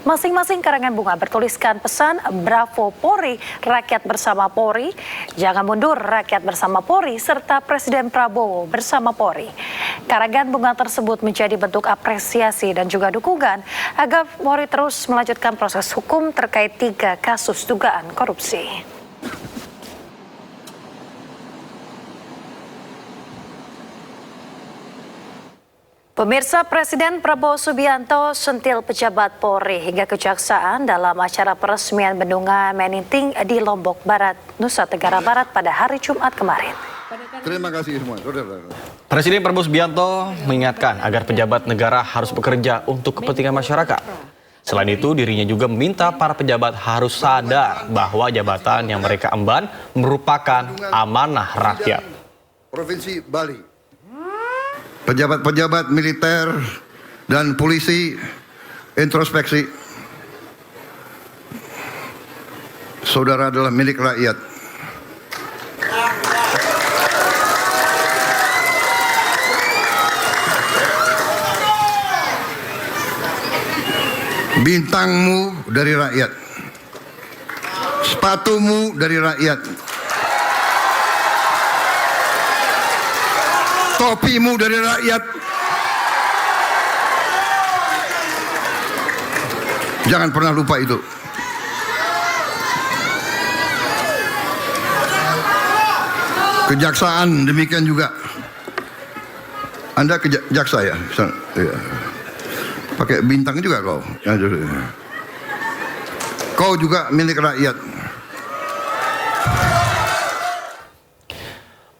Masing-masing karangan bunga bertuliskan pesan Bravo Polri, rakyat bersama Polri, jangan mundur rakyat bersama Polri, serta Presiden Prabowo bersama Polri. Karangan bunga tersebut menjadi bentuk apresiasi dan juga dukungan agar Polri terus melanjutkan proses hukum terkait 3 kasus dugaan korupsi. Pemirsa, Presiden Prabowo Subianto sentil pejabat Polri hingga kejaksaan dalam acara peresmian bendungan Meninting di Lombok Barat, Nusa Tenggara Barat pada hari Jumat kemarin. Terima kasih semua. Presiden Prabowo Subianto mengingatkan agar pejabat negara harus bekerja untuk kepentingan masyarakat. Selain itu, dirinya juga meminta para pejabat harus sadar bahwa jabatan yang mereka emban merupakan amanah rakyat. Provinsi Bali. Pejabat-pejabat militer dan polisi introspeksi. Saudara adalah milik rakyat. Bintangmu dari rakyat. Sepatumu dari rakyat. Topimu dari rakyat. Jangan pernah lupa itu. Kejaksaan demikian juga. Anda jaksa ya? Ya. Pakai bintang juga kau. Kau juga milik rakyat.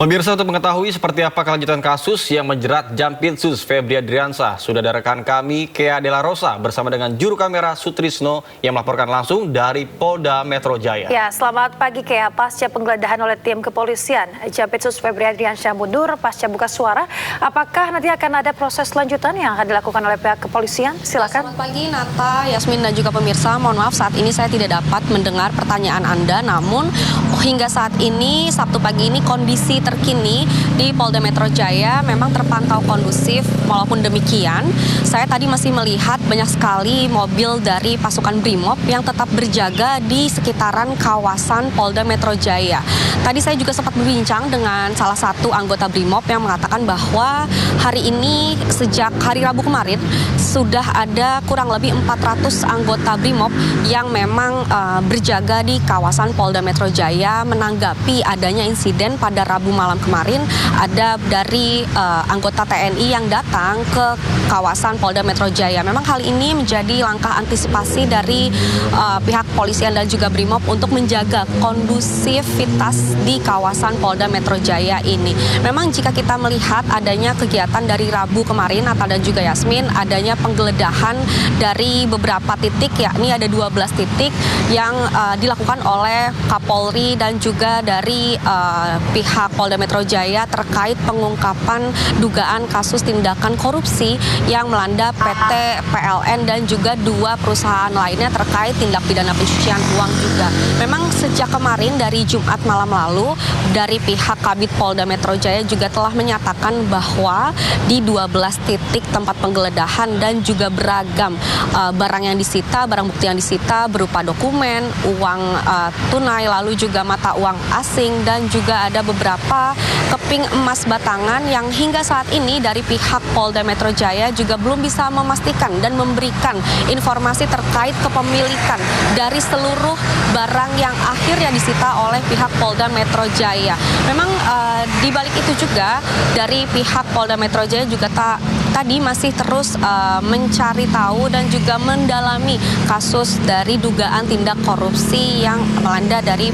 Pemirsa, untuk mengetahui seperti apa kelanjutan kasus yang menjerat Jampitsus Febri Adriansah, sudah ada rekan kami Kea Dela Rosa bersama dengan juru kamera Sutrisno yang melaporkan langsung dari Polda Metro Jaya. Ya, selamat pagi Kea. Pasca penggeledahan oleh tim kepolisian, Jampitsus Febri Adriansah mundur pasca buka suara. Apakah nanti akan ada proses lanjutan yang akan dilakukan oleh pihak kepolisian? Silakan. Selamat pagi Nata, Yasmin dan juga pemirsa. Mohon maaf saat ini saya tidak dapat mendengar pertanyaan Anda, namun hingga saat ini Sabtu pagi ini kondisi terkini di Polda Metro Jaya memang terpantau kondusif. Walaupun demikian, saya tadi masih melihat banyak sekali mobil dari pasukan Brimob yang tetap berjaga di sekitaran kawasan Polda Metro Jaya. Tadi saya juga sempat berbincang dengan salah satu anggota Brimob yang mengatakan bahwa hari ini sejak hari Rabu kemarin sudah ada kurang lebih 400 anggota Brimob yang memang berjaga di kawasan Polda Metro Jaya menanggapi adanya insiden pada Rabu malam kemarin. Ada dari anggota TNI yang datang ke kawasan Polda Metro Jaya. Memang hal ini menjadi langkah antisipasi dari pihak polisian dan juga Brimob untuk menjaga kondusivitas di kawasan Polda Metro Jaya ini. Memang jika kita melihat adanya kegiatan dari Rabu kemarin, Nata dan juga Yasmin, adanya penggeledahan dari beberapa titik, yakni ada 12 titik yang dilakukan oleh Kapolri dan juga dari pihak Polda Metro Jaya terkait pengungkapan dugaan kasus tindakan korupsi yang melanda PT PLN dan juga 2 perusahaan lainnya terkait tindak pidana pencucian uang juga. Memang sejak kemarin dari Jumat malam lalu dari pihak Kabid Polda Metro Jaya juga telah menyatakan bahwa di 12 titik tempat penggeledahan dan juga beragam barang yang disita, barang bukti yang disita berupa dokumen, uang tunai, lalu juga mata uang asing dan juga ada beberapa keping emas batangan yang hingga saat ini dari pihak Polda Metro Jaya juga belum bisa memastikan dan memberikan informasi terkait kepemilikan dari seluruh barang yang akhirnya disita oleh pihak Polda Metro Jaya. Memang di balik itu juga dari pihak Polda Metro Jaya juga tadi masih terus mencari tahu dan juga mendalami kasus dari dugaan tindak korupsi yang melanda dari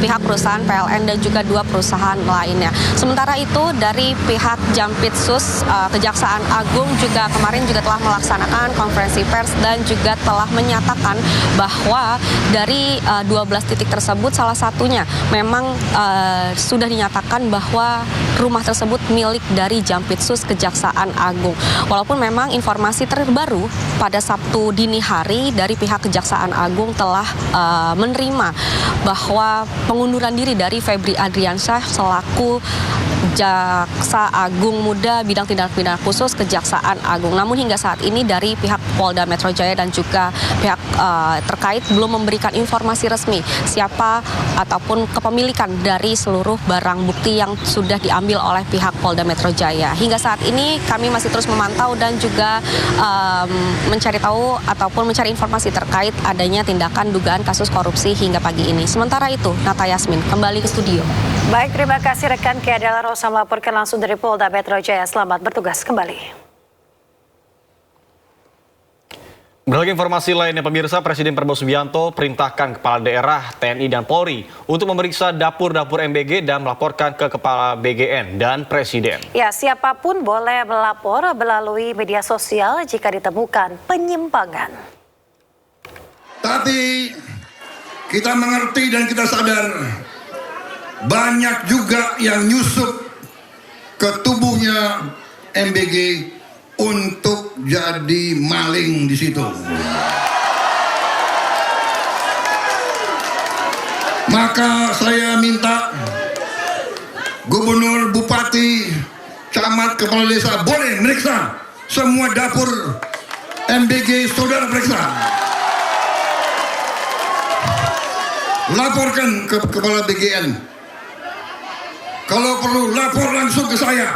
pihak perusahaan PLN dan juga 2 perusahaan lainnya. Sementara itu dari pihak Jampitsus Kejaksaan Agung juga kemarin juga telah melaksanakan konferensi pers dan juga telah menyatakan bahwa dari 12 titik tersebut salah satunya memang sudah dinyatakan bahwa rumah tersebut milik dari Jampitsus Kejaksaan Agung. Walaupun memang informasi terbaru pada Sabtu dini hari dari pihak Kejaksaan Agung telah menerima bahwa pengunduran diri dari Febri Adriansah selaku Jaksa Agung Muda bidang tindak pidana khusus Kejaksaan Agung. Namun hingga saat ini dari pihak Polda Metro Jaya dan juga pihak terkait belum memberikan informasi resmi siapa ataupun kepemilikan dari seluruh barang bukti yang sudah diambil oleh pihak Polda Metro Jaya. Hingga saat ini kami masih terus memantau dan juga mencari tahu ataupun mencari informasi terkait adanya tindakan dugaan kasus korupsi hingga pagi ini. Sementara itu, Nata, Yasmin, kembali ke studio. Baik, terima kasih rekan Kea Dela Rosa melaporkan langsung dari Polda Metro Jaya. Selamat bertugas kembali. Beralih informasi lainnya, pemirsa, Presiden Prabowo Subianto perintahkan kepala daerah, TNI dan Polri untuk memeriksa dapur-dapur MBG dan melaporkan ke Kepala BGN dan Presiden. Ya, siapapun boleh melapor melalui media sosial jika ditemukan penyimpangan. Tapi kita mengerti dan kita sadar banyak juga yang nyusup ke tubuhnya MBG untuk jadi maling di situ. Maka saya minta gubernur, bupati, camat, kepala desa boleh meriksa semua dapur MBG, saudara periksa. Laporkan ke kepala BGN. Kalau perlu lapor langsung ke saya.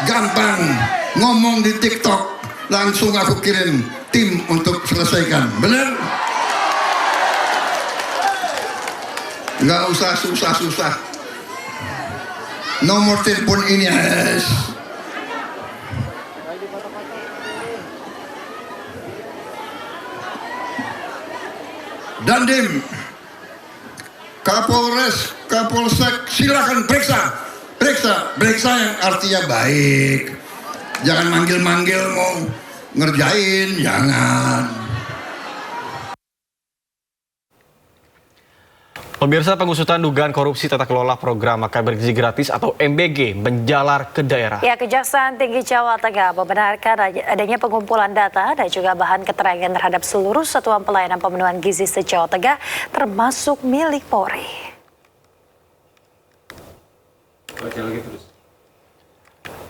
Gampang ngomong di TikTok, langsung aku kirim tim untuk selesaikan. Benar? Nggak usah susah-susah. Nomor telepon ini yes. Dandim, Kapolres, Kapolsek, silakan periksa. Periksa yang artinya baik. Jangan manggil-manggil mau ngerjain, jangan. Pemirsa, pengusutan dugaan korupsi tata kelola program makan bergizi gratis atau MBG menjalar ke daerah. Ya, Kejaksaan Tinggi Jawa Tengah membenarkan adanya pengumpulan data dan juga bahan keterangan terhadap seluruh satuan pelayanan pemenuhan gizi se-Jawa Tengah, termasuk milik Polri.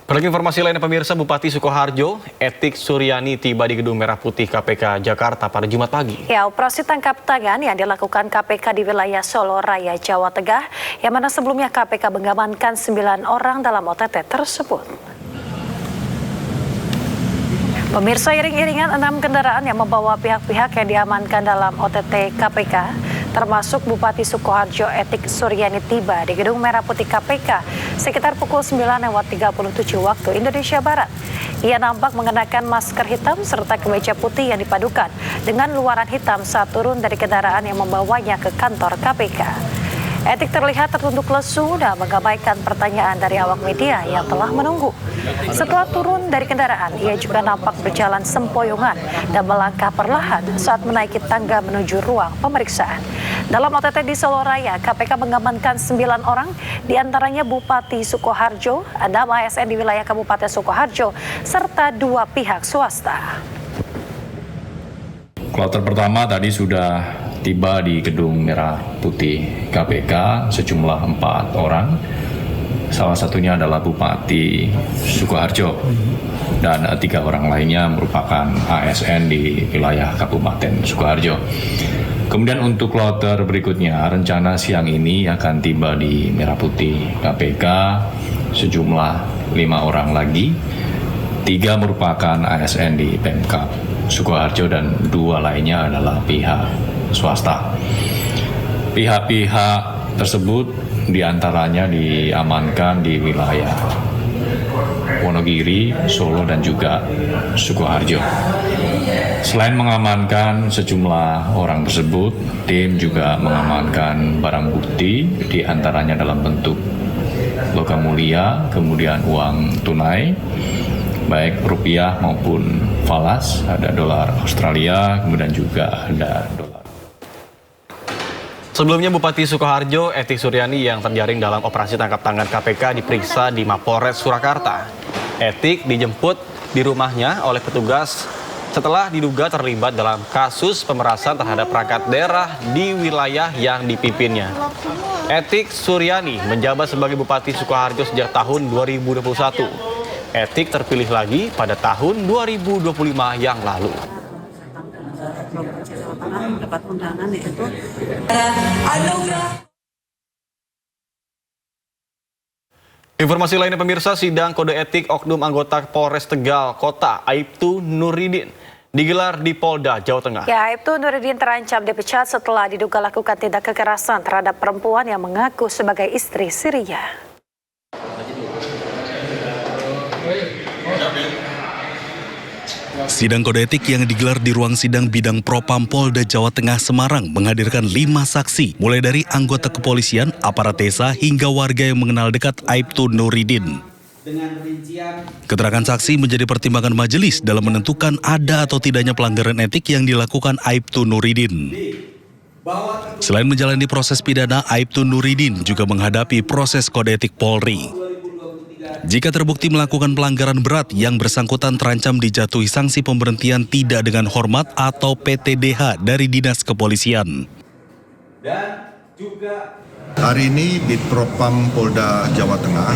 Berlagi informasi lainnya pemirsa, Bupati Sukoharjo, Etik Suryani tiba di Gedung Merah Putih KPK Jakarta pada Jumat pagi. Ya, operasi tangkap tangan yang dilakukan KPK di wilayah Solo Raya, Jawa Tengah, yang mana sebelumnya KPK mengamankan 9 orang dalam OTT tersebut. Pemirsa, iring-iringan 6 kendaraan yang membawa pihak-pihak yang diamankan dalam OTT KPK, termasuk Bupati Sukoharjo Etik Suryani tiba di Gedung Merah Putih KPK sekitar pukul 9:37 waktu Indonesia Barat. Ia nampak mengenakan masker hitam serta kemeja putih yang dipadukan dengan luaran hitam saat turun dari kendaraan yang membawanya ke kantor KPK. Etik terlihat tertunduk lesu dan mengabaikan pertanyaan dari awak media yang telah menunggu. Setelah turun dari kendaraan, ia juga nampak berjalan sempoyongan dan melangkah perlahan saat menaiki tangga menuju ruang pemeriksaan. Dalam OTT di Solo Raya, KPK mengamankan 9 orang, diantaranya Bupati Sukoharjo, 6 ASN di wilayah Kabupaten Sukoharjo, serta 2 pihak swasta. Kloter pertama tadi sudah tiba di Gedung Merah Putih KPK sejumlah 4 orang. Salah satunya adalah Bupati Sukoharjo dan 3 orang lainnya merupakan ASN di wilayah Kabupaten Sukoharjo. Kemudian untuk kloter berikutnya, rencana siang ini akan tiba di Merah Putih KPK sejumlah 5 orang lagi. 3 merupakan ASN di Pemkab Sukoharjo dan 2 lainnya adalah pihak swasta. Pihak-pihak tersebut diantaranya diamankan di wilayah Wonogiri, Solo, dan juga Sukoharjo. Selain mengamankan sejumlah orang tersebut, tim juga mengamankan barang bukti, diantaranya dalam bentuk logam mulia, kemudian uang tunai, baik rupiah maupun falas, ada dolar Australia, kemudian juga ada dolar. Sebelumnya Bupati Sukoharjo, Etik Suryani yang terjaring dalam operasi tangkap tangan KPK diperiksa di Mapolres Surakarta. Etik dijemput di rumahnya oleh petugas setelah diduga terlibat dalam kasus pemerasan terhadap perangkat daerah di wilayah yang dipimpinnya. Etik Suryani menjabat sebagai Bupati Sukoharjo sejak tahun 2021. Etik terpilih lagi pada tahun 2025 yang lalu. Dapat undangan yaitu Informasi lainnya pemirsa, sidang kode etik oknum anggota Polres Tegal Kota Aibtu Nuridin digelar di Polda Jawa Tengah. Ya, Aibtu Nuridin terancam dipecat setelah diduga lakukan tindak kekerasan terhadap perempuan yang mengaku sebagai istri Syria. Sidang kode etik yang digelar di ruang sidang bidang Propam Polda Jawa Tengah Semarang menghadirkan 5 saksi, mulai dari anggota kepolisian, aparat desa, hingga warga yang mengenal dekat Aibtu Nuridin. Keterangan saksi menjadi pertimbangan majelis dalam menentukan ada atau tidaknya pelanggaran etik yang dilakukan Aibtu Nuridin. Selain menjalani proses pidana, Aibtu Nuridin juga menghadapi proses kode etik Polri. Jika terbukti melakukan pelanggaran berat, yang bersangkutan terancam dijatuhi sanksi pemberhentian tidak dengan hormat atau PTDH dari Dinas Kepolisian. Hari ini di Propam Polda Jawa Tengah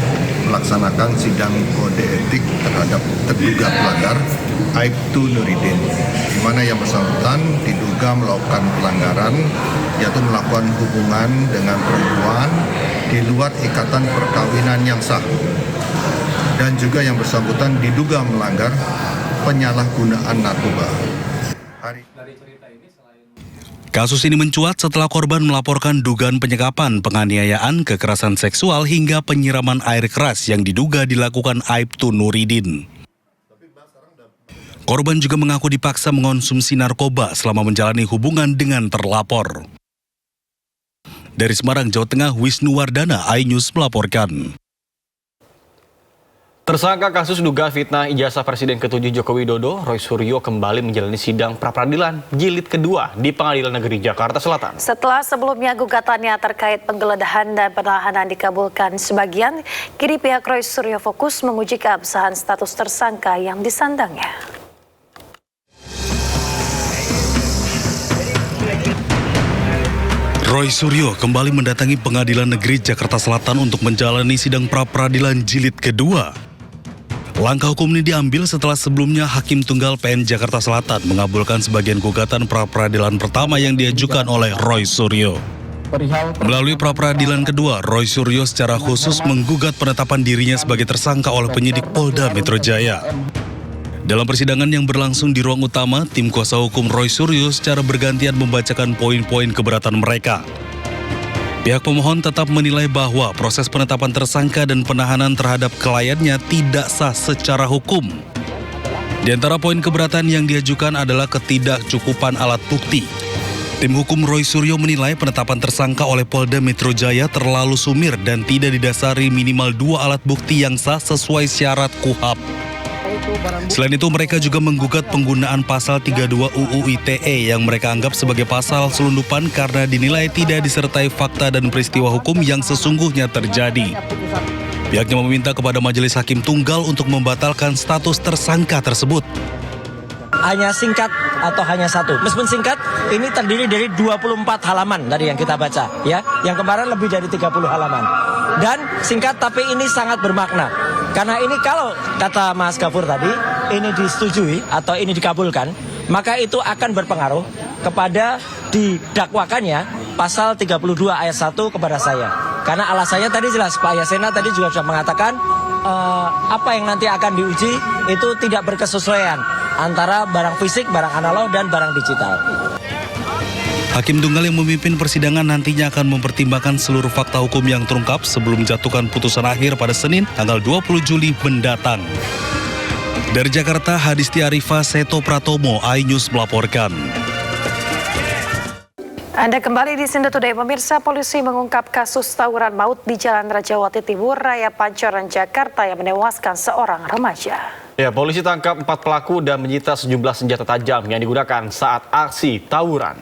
melaksanakan sidang kode etik terhadap terduga pelanggar Aibtu Nuridin, di mana yang bersangkutan diduga melakukan pelanggaran, yaitu melakukan hubungan dengan perempuan di luar ikatan perkawinan yang sah, dan juga yang bersangkutan diduga melanggar penyalahgunaan narkoba. Kasus ini mencuat setelah korban melaporkan dugaan penyekapan, penganiayaan, kekerasan seksual, hingga penyiraman air keras yang diduga dilakukan Aibtu Nuridin. Korban juga mengaku dipaksa mengonsumsi narkoba selama menjalani hubungan dengan terlapor. Dari Semarang, Jawa Tengah, Wisnu Wardana, iNews melaporkan. Tersangka kasus dugaan fitnah ijazah Presiden ke-7 Joko Widodo, Roy Suryo kembali menjalani sidang pra-peradilan jilid kedua di Pengadilan Negeri Jakarta Selatan. Setelah sebelumnya gugatannya terkait penggeledahan dan penahanan dikabulkan sebagian, kini pihak Roy Suryo fokus menguji keabsahan status tersangka yang disandangnya. Roy Suryo kembali mendatangi Pengadilan Negeri Jakarta Selatan untuk menjalani sidang pra-peradilan jilid kedua. Langkah hukum ini diambil setelah sebelumnya Hakim Tunggal PN Jakarta Selatan mengabulkan sebagian gugatan pra-peradilan pertama yang diajukan oleh Roy Suryo. Melalui pra-peradilan kedua, Roy Suryo secara khusus menggugat penetapan dirinya sebagai tersangka oleh penyidik Polda Metro Jaya. Dalam persidangan yang berlangsung di ruang utama, tim kuasa hukum Roy Suryo secara bergantian membacakan poin-poin keberatan mereka. Pihak pemohon tetap menilai bahwa proses penetapan tersangka dan penahanan terhadap kliennya tidak sah secara hukum. Di antara poin keberatan yang diajukan adalah ketidakcukupan alat bukti. Tim hukum Roy Suryo menilai penetapan tersangka oleh Polda Metro Jaya terlalu sumir dan tidak didasari minimal 2 alat bukti yang sah sesuai syarat KUHP. Selain itu, mereka juga menggugat penggunaan pasal 32 UU ITE yang mereka anggap sebagai pasal selundupan karena dinilai tidak disertai fakta dan peristiwa hukum yang sesungguhnya terjadi. Pihaknya meminta kepada Majelis Hakim Tunggal untuk membatalkan status tersangka tersebut. Hanya singkat atau hanya satu. Meskipun singkat, ini terdiri dari 24 halaman dari yang kita baca, ya. Yang kemarin lebih dari 30 halaman. Dan singkat tapi ini sangat bermakna. Karena ini kalau kata Mas Gafur tadi, ini disetujui atau ini dikabulkan, maka itu akan berpengaruh kepada didakwakannya pasal 32 ayat 1 kepada saya. Karena alasannya tadi jelas, Pak Yasena tadi juga sudah mengatakan apa yang nanti akan diuji itu tidak berkesesuaian antara barang fisik, barang analog, dan barang digital. Hakim Tunggal yang memimpin persidangan nantinya akan mempertimbangkan seluruh fakta hukum yang terungkap sebelum menjatuhkan putusan akhir pada Senin tanggal 20 Juli mendatang. Dari Jakarta, Hadisti Arifah, Seto Pratomo, iNews melaporkan. Anda kembali di Senda Today, pemirsa. Polisi mengungkap kasus tawuran maut di Jalan Rajawati Timur Raya Pancoran, Jakarta yang menewaskan seorang remaja. Ya, polisi tangkap 4 pelaku dan menyita sejumlah senjata tajam yang digunakan saat aksi tawuran.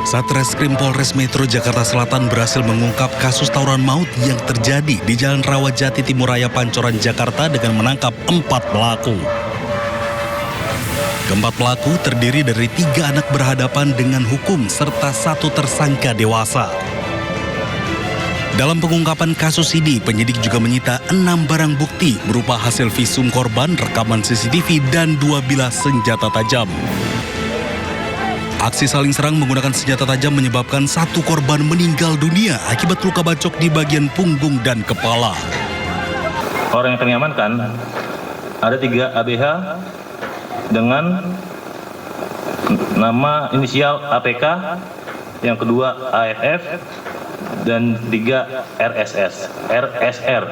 Satreskrim Polres Metro Jakarta Selatan berhasil mengungkap kasus tawuran maut yang terjadi di Jalan Rawajati Timur Raya Pancoran, Jakarta dengan menangkap 4 pelaku. Keempat pelaku terdiri dari 3 anak berhadapan dengan hukum serta 1 tersangka dewasa. Dalam pengungkapan kasus ini, penyidik juga menyita 6 barang bukti berupa hasil visum korban, rekaman CCTV, dan 2 bilah senjata tajam. Aksi saling serang menggunakan senjata tajam menyebabkan 1 korban meninggal dunia akibat luka bacok di bagian punggung dan kepala. Orang yang kami amankan ada 3 ABH dengan nama inisial APK, yang kedua AFF, dan 3 RSR.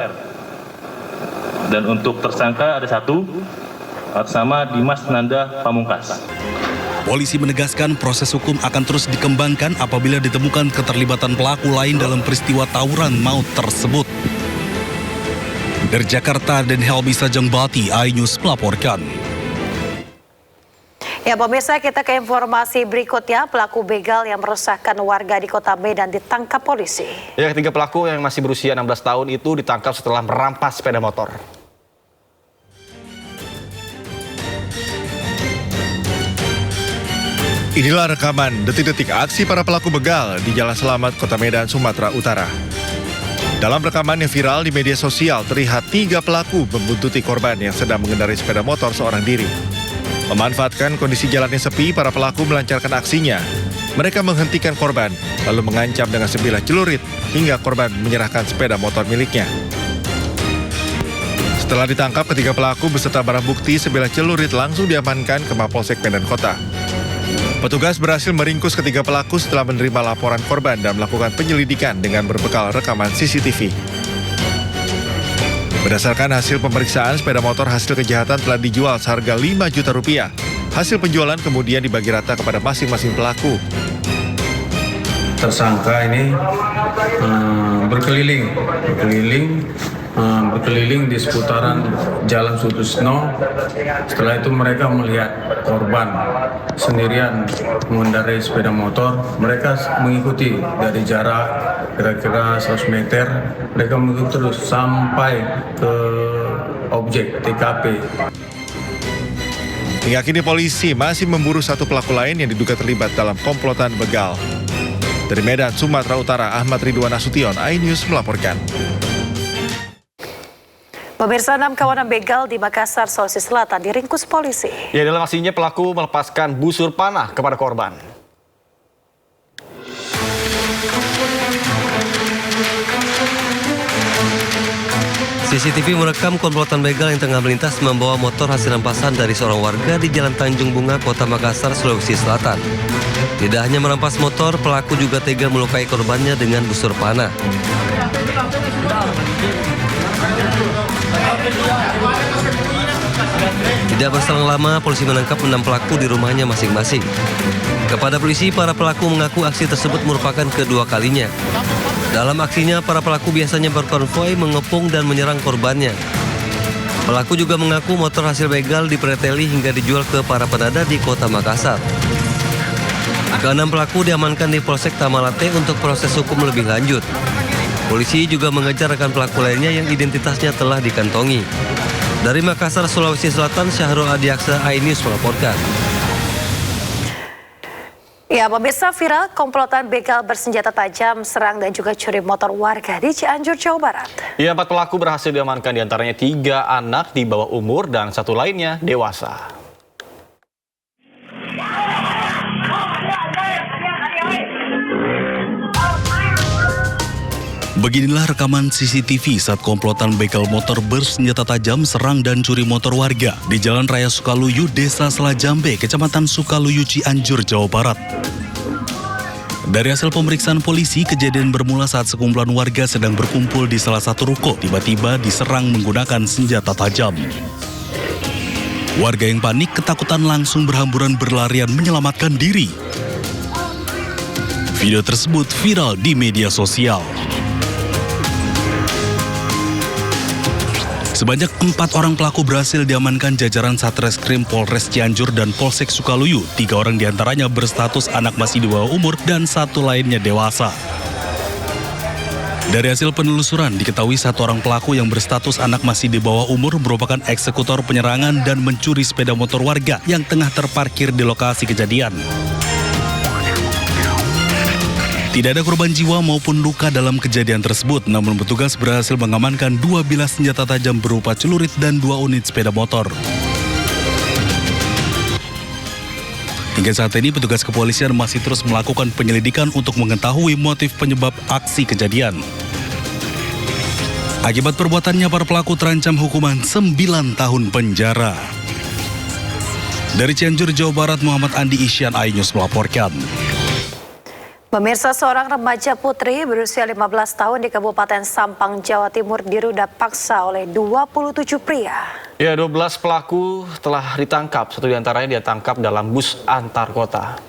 Dan untuk tersangka ada 1 atas nama Dimas Nanda Pamungkas. Polisi menegaskan proses hukum akan terus dikembangkan apabila ditemukan keterlibatan pelaku lain dalam peristiwa tawuran maut tersebut. Dari Jakarta, dan Helmi Sajangbati, iNews melaporkan. Ya pemirsa, kita ke informasi berikutnya. Pelaku begal yang meresahkan warga di Kota Medan ditangkap polisi. Ya, 3 pelaku yang masih berusia 16 tahun itu ditangkap setelah merampas sepeda motor. Inilah rekaman detik-detik aksi para pelaku begal di Jalan Selamat, Kota Medan, Sumatera Utara. Dalam rekaman yang viral di media sosial, terlihat 3 pelaku membuntuti korban yang sedang mengendarai sepeda motor seorang diri. Memanfaatkan kondisi jalan yang sepi, para pelaku melancarkan aksinya. Mereka menghentikan korban, lalu mengancam dengan sebilah celurit hingga korban menyerahkan sepeda motor miliknya. Setelah ditangkap, 3 pelaku beserta barang bukti sebilah celurit langsung diamankan ke Mapolsek Medan Kota. Petugas berhasil meringkus 3 pelaku setelah menerima laporan korban dan melakukan penyelidikan dengan berbekal rekaman CCTV. Berdasarkan hasil pemeriksaan, sepeda motor hasil kejahatan telah dijual seharga 5 juta rupiah Hasil penjualan kemudian dibagi rata kepada masing-masing pelaku. Tersangka ini berkeliling di seputaran Jalan Sutisno. Setelah itu mereka melihat korban sendirian mengendarai sepeda motor. Mereka mengikuti dari jarak kira-kira 100 meter. Mereka mengikuti terus sampai ke objek TKP. Hingga kini polisi masih memburu satu pelaku lain yang diduga terlibat dalam komplotan begal. Dari Medan, Sumatera Utara, Ahmad Ridwan Nasution, iNews melaporkan. Pemirsa, 6 kawanan begal di Makassar, Sulawesi Selatan diringkus polisi. Ya, dalam aksinya pelaku melepaskan busur panah kepada korban. CCTV merekam komplotan begal yang tengah melintas membawa motor hasil rampasan dari seorang warga di Jalan Tanjung Bunga, Kota Makassar, Sulawesi Selatan. Tidak hanya merampas motor, pelaku juga tega melukai korbannya dengan busur panah. Tidak berselang lama, polisi menangkap 6 pelaku di rumahnya masing-masing. Kepada polisi, para pelaku mengaku aksi tersebut merupakan kedua kalinya. Dalam aksinya, para pelaku biasanya berkonvoi, mengepung dan menyerang korbannya. Pelaku juga mengaku motor hasil begal dipreteli hingga dijual ke para penadah di Kota Makassar. Ke-6 pelaku diamankan di Polsek Tamalate untuk proses hukum lebih lanjut. Polisi juga mengejar rekan pelaku lainnya yang identitasnya telah dikantongi. Dari Makassar, Sulawesi Selatan, Syahrul Adiaksa, iNews melaporkan. Ya, pemirsa, viral komplotan begal bersenjata tajam, serang dan juga curi motor warga di Cianjur, Jawa Barat. Ya, 4 pelaku berhasil diamankan, diantaranya 3 anak di bawah umur dan 1 lainnya dewasa. Beginilah rekaman CCTV saat komplotan begal motor bersenjata tajam serang dan curi motor warga di Jalan Raya Sukaluyu, Desa Selajambe, Kecamatan Sukaluyu, Cianjur, Jawa Barat. Dari hasil pemeriksaan polisi, kejadian bermula saat sekumpulan warga sedang berkumpul di salah satu ruko, tiba-tiba diserang menggunakan senjata tajam. Warga yang panik ketakutan langsung berhamburan berlarian menyelamatkan diri. Video tersebut viral di media sosial. Sebanyak 4 orang pelaku berhasil diamankan jajaran Satreskrim Polres Cianjur dan Polsek Sukaluyu. 3 orang diantaranya berstatus anak masih di bawah umur dan 1 lainnya dewasa. Dari hasil penelusuran, diketahui 1 orang pelaku yang berstatus anak masih di bawah umur merupakan eksekutor penyerangan dan mencuri sepeda motor warga yang tengah terparkir di lokasi kejadian. Tidak ada korban jiwa maupun luka dalam kejadian tersebut, namun petugas berhasil mengamankan 2 bilah senjata tajam berupa celurit dan 2 unit sepeda motor. Hingga saat ini, petugas kepolisian masih terus melakukan penyelidikan untuk mengetahui motif penyebab aksi kejadian. Akibat perbuatannya, para pelaku terancam hukuman 9 tahun penjara. Dari Cianjur, Jawa Barat, Muhammad Andi Isyan, iNews melaporkan. Pemirsa, seorang remaja putri berusia 15 tahun di Kabupaten Sampang, Jawa Timur diruda paksa oleh 27 pria. Ya, 12 pelaku telah ditangkap. 1 diantaranya ditangkap dalam bus antar kota.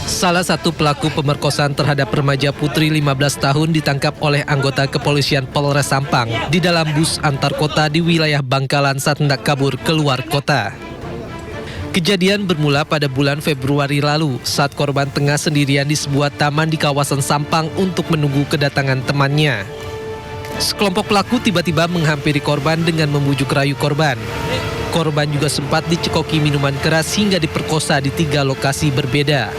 Salah satu pelaku pemerkosaan terhadap remaja putri 15 tahun ditangkap oleh anggota kepolisian Polres Sampang di dalam bus antar kota di wilayah Bangkalan saat hendak kabur keluar kota. Kejadian bermula pada bulan Februari lalu saat korban tengah sendirian di sebuah taman di kawasan Sampang untuk menunggu kedatangan temannya. Sekelompok pelaku tiba-tiba menghampiri korban dengan membujuk rayu korban. Korban juga sempat dicekoki minuman keras hingga diperkosa di 3 lokasi berbeda.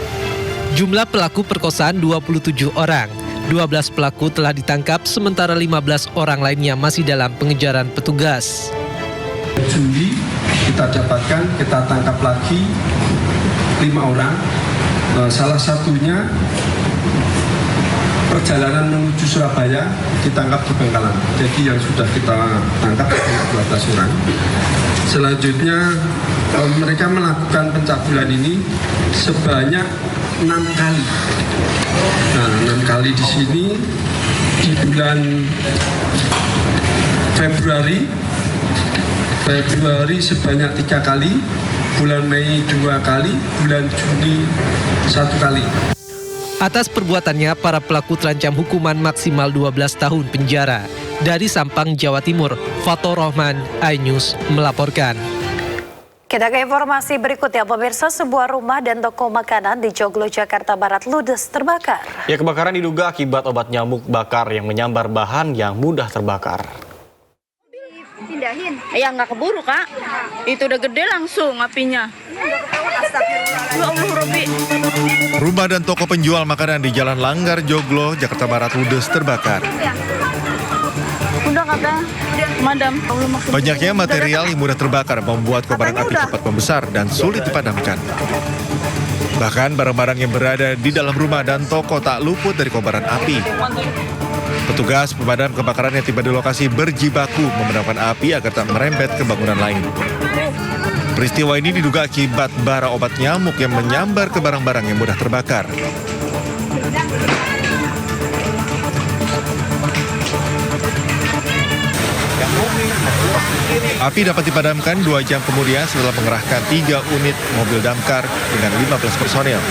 Jumlah pelaku perkosaan 27 orang. 12 pelaku telah ditangkap sementara 15 orang lainnya masih dalam pengejaran petugas. Juli kita dapatkan, kita tangkap lagi 5 orang. Salah satunya perjalanan menuju Surabaya ditangkap di Bangkalan. Jadi yang sudah kita tangkap 12 orang. Selanjutnya mereka melakukan pencabulan ini sebanyak 6 kali. Nah, 6 kali di sini di bulan Februari sebanyak 3 kali, bulan Mei 2 kali, bulan Juni 1 kali. Atas perbuatannya, para pelaku terancam hukuman maksimal 12 tahun penjara. Dari Sampang, Jawa Timur, Fathur Rahman, iNews melaporkan. Kita ke informasi berikutnya, pemirsa, sebuah rumah dan toko makanan di Joglo, Jakarta Barat ludes terbakar. Ya, kebakaran diduga akibat obat nyamuk bakar yang menyambar bahan yang mudah terbakar. Pindahin. Ya nggak keburu, Kak. Itu udah gede langsung apinya. Ya Allah, Robi. Rumah dan toko penjual makanan di Jalan Langgar, Joglo, Jakarta Barat ludes terbakar. Udah kata, madam. Banyaknya material yang mudah terbakar membuat kobaran api cepat membesar dan sulit dipadamkan. Bahkan barang-barang yang berada di dalam rumah dan toko tak luput dari kobaran api. Petugas pemadam kebakaran yang tiba di lokasi berjibaku memadamkan api agar tak merembet ke bangunan lain. Peristiwa ini diduga akibat bara obat nyamuk yang menyambar ke barang-barang yang mudah terbakar. Api dapat dipadamkan 2 jam kemudian setelah mengerahkan 3 unit mobil damkar dengan 15 personel.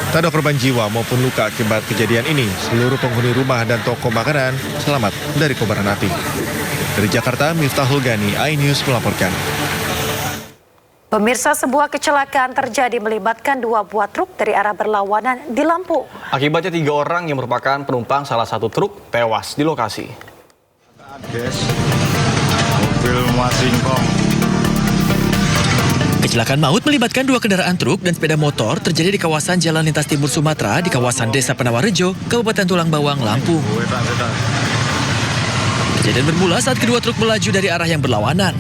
Tak ada korban jiwa maupun luka akibat kejadian ini. Seluruh penghuni rumah dan toko makanan selamat dari kobaran api. Dari Jakarta, Miftahul Gani, iNews melaporkan. Pemirsa, sebuah kecelakaan terjadi melibatkan 2 buah truk dari arah berlawanan di Lampung. Akibatnya 3 orang yang merupakan penumpang salah satu truk tewas di lokasi. Kecelakaan maut melibatkan 2 kendaraan truk dan sepeda motor terjadi di kawasan Jalan Lintas Timur Sumatera di kawasan Desa Penawarejo, Kabupaten Tulang Bawang, Lampung. Kejadian bermula saat kedua truk melaju dari arah yang berlawanan.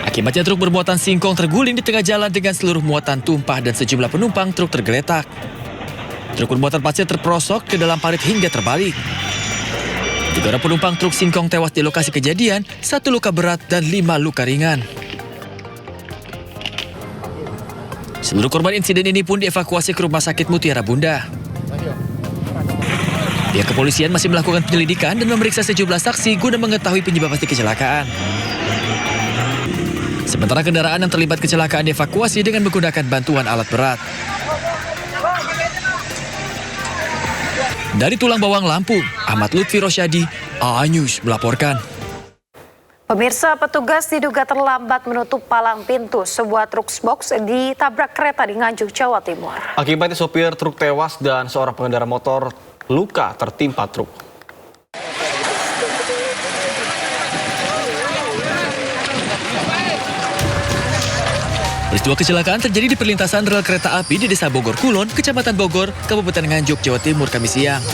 Akibatnya truk bermuatan singkong terguling di tengah jalan dengan seluruh muatan tumpah dan sejumlah penumpang truk tergeletak. Truk bermuatan pasir terperosok ke dalam parit hingga terbalik. 3 orang penumpang truk singkong tewas di lokasi kejadian, 1 luka berat dan 5 luka ringan. Seluruh korban insiden ini pun dievakuasi ke Rumah Sakit Mutiara Bunda. Pihak kepolisian masih melakukan penyelidikan dan memeriksa sejumlah saksi guna mengetahui penyebab pasti kecelakaan. Sementara kendaraan yang terlibat kecelakaan dievakuasi dengan menggunakan bantuan alat berat. Dari Tulang Bawang, Lampung, Ahmad Lutfi Rosyadi, iNews melaporkan. Pemirsa, petugas diduga terlambat menutup palang pintu sebuah truk box ditabrak kereta di Nganjuk, Jawa Timur. Akibatnya sopir truk tewas dan seorang pengendara motor luka tertimpa truk. Peristiwa kecelakaan terjadi di perlintasan rel kereta api di Desa Bogor Kulon, Kecamatan Bogor, Kabupaten Nganjuk, Jawa Timur, Kamis siang.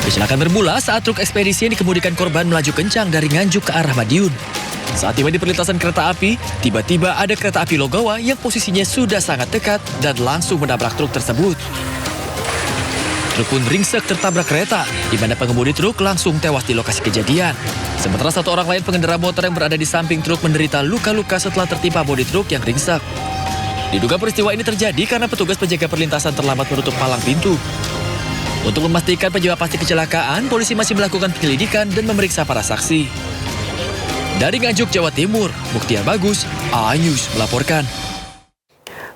Kecelakaan bermula saat truk ekspedisi yang dikemudikan korban melaju kencang dari Nganjuk ke arah Madiun. Saat tiba di perlintasan kereta api, tiba-tiba ada kereta api Logawa yang posisinya sudah sangat dekat dan langsung menabrak truk tersebut. Truk pun ringsek tertabrak kereta, di mana pengemudi truk langsung tewas di lokasi kejadian. Sementara 1 orang lain pengendara motor yang berada di samping truk menderita luka-luka setelah tertimpa bodi truk yang ringsek. Diduga peristiwa ini terjadi karena petugas penjaga perlintasan terlambat menutup palang pintu. Untuk memastikan penyebab pasti kecelakaan, polisi masih melakukan penyelidikan dan memeriksa para saksi. Dari Nganjuk, Jawa Timur, Mukhtiar Bagus, iNews melaporkan.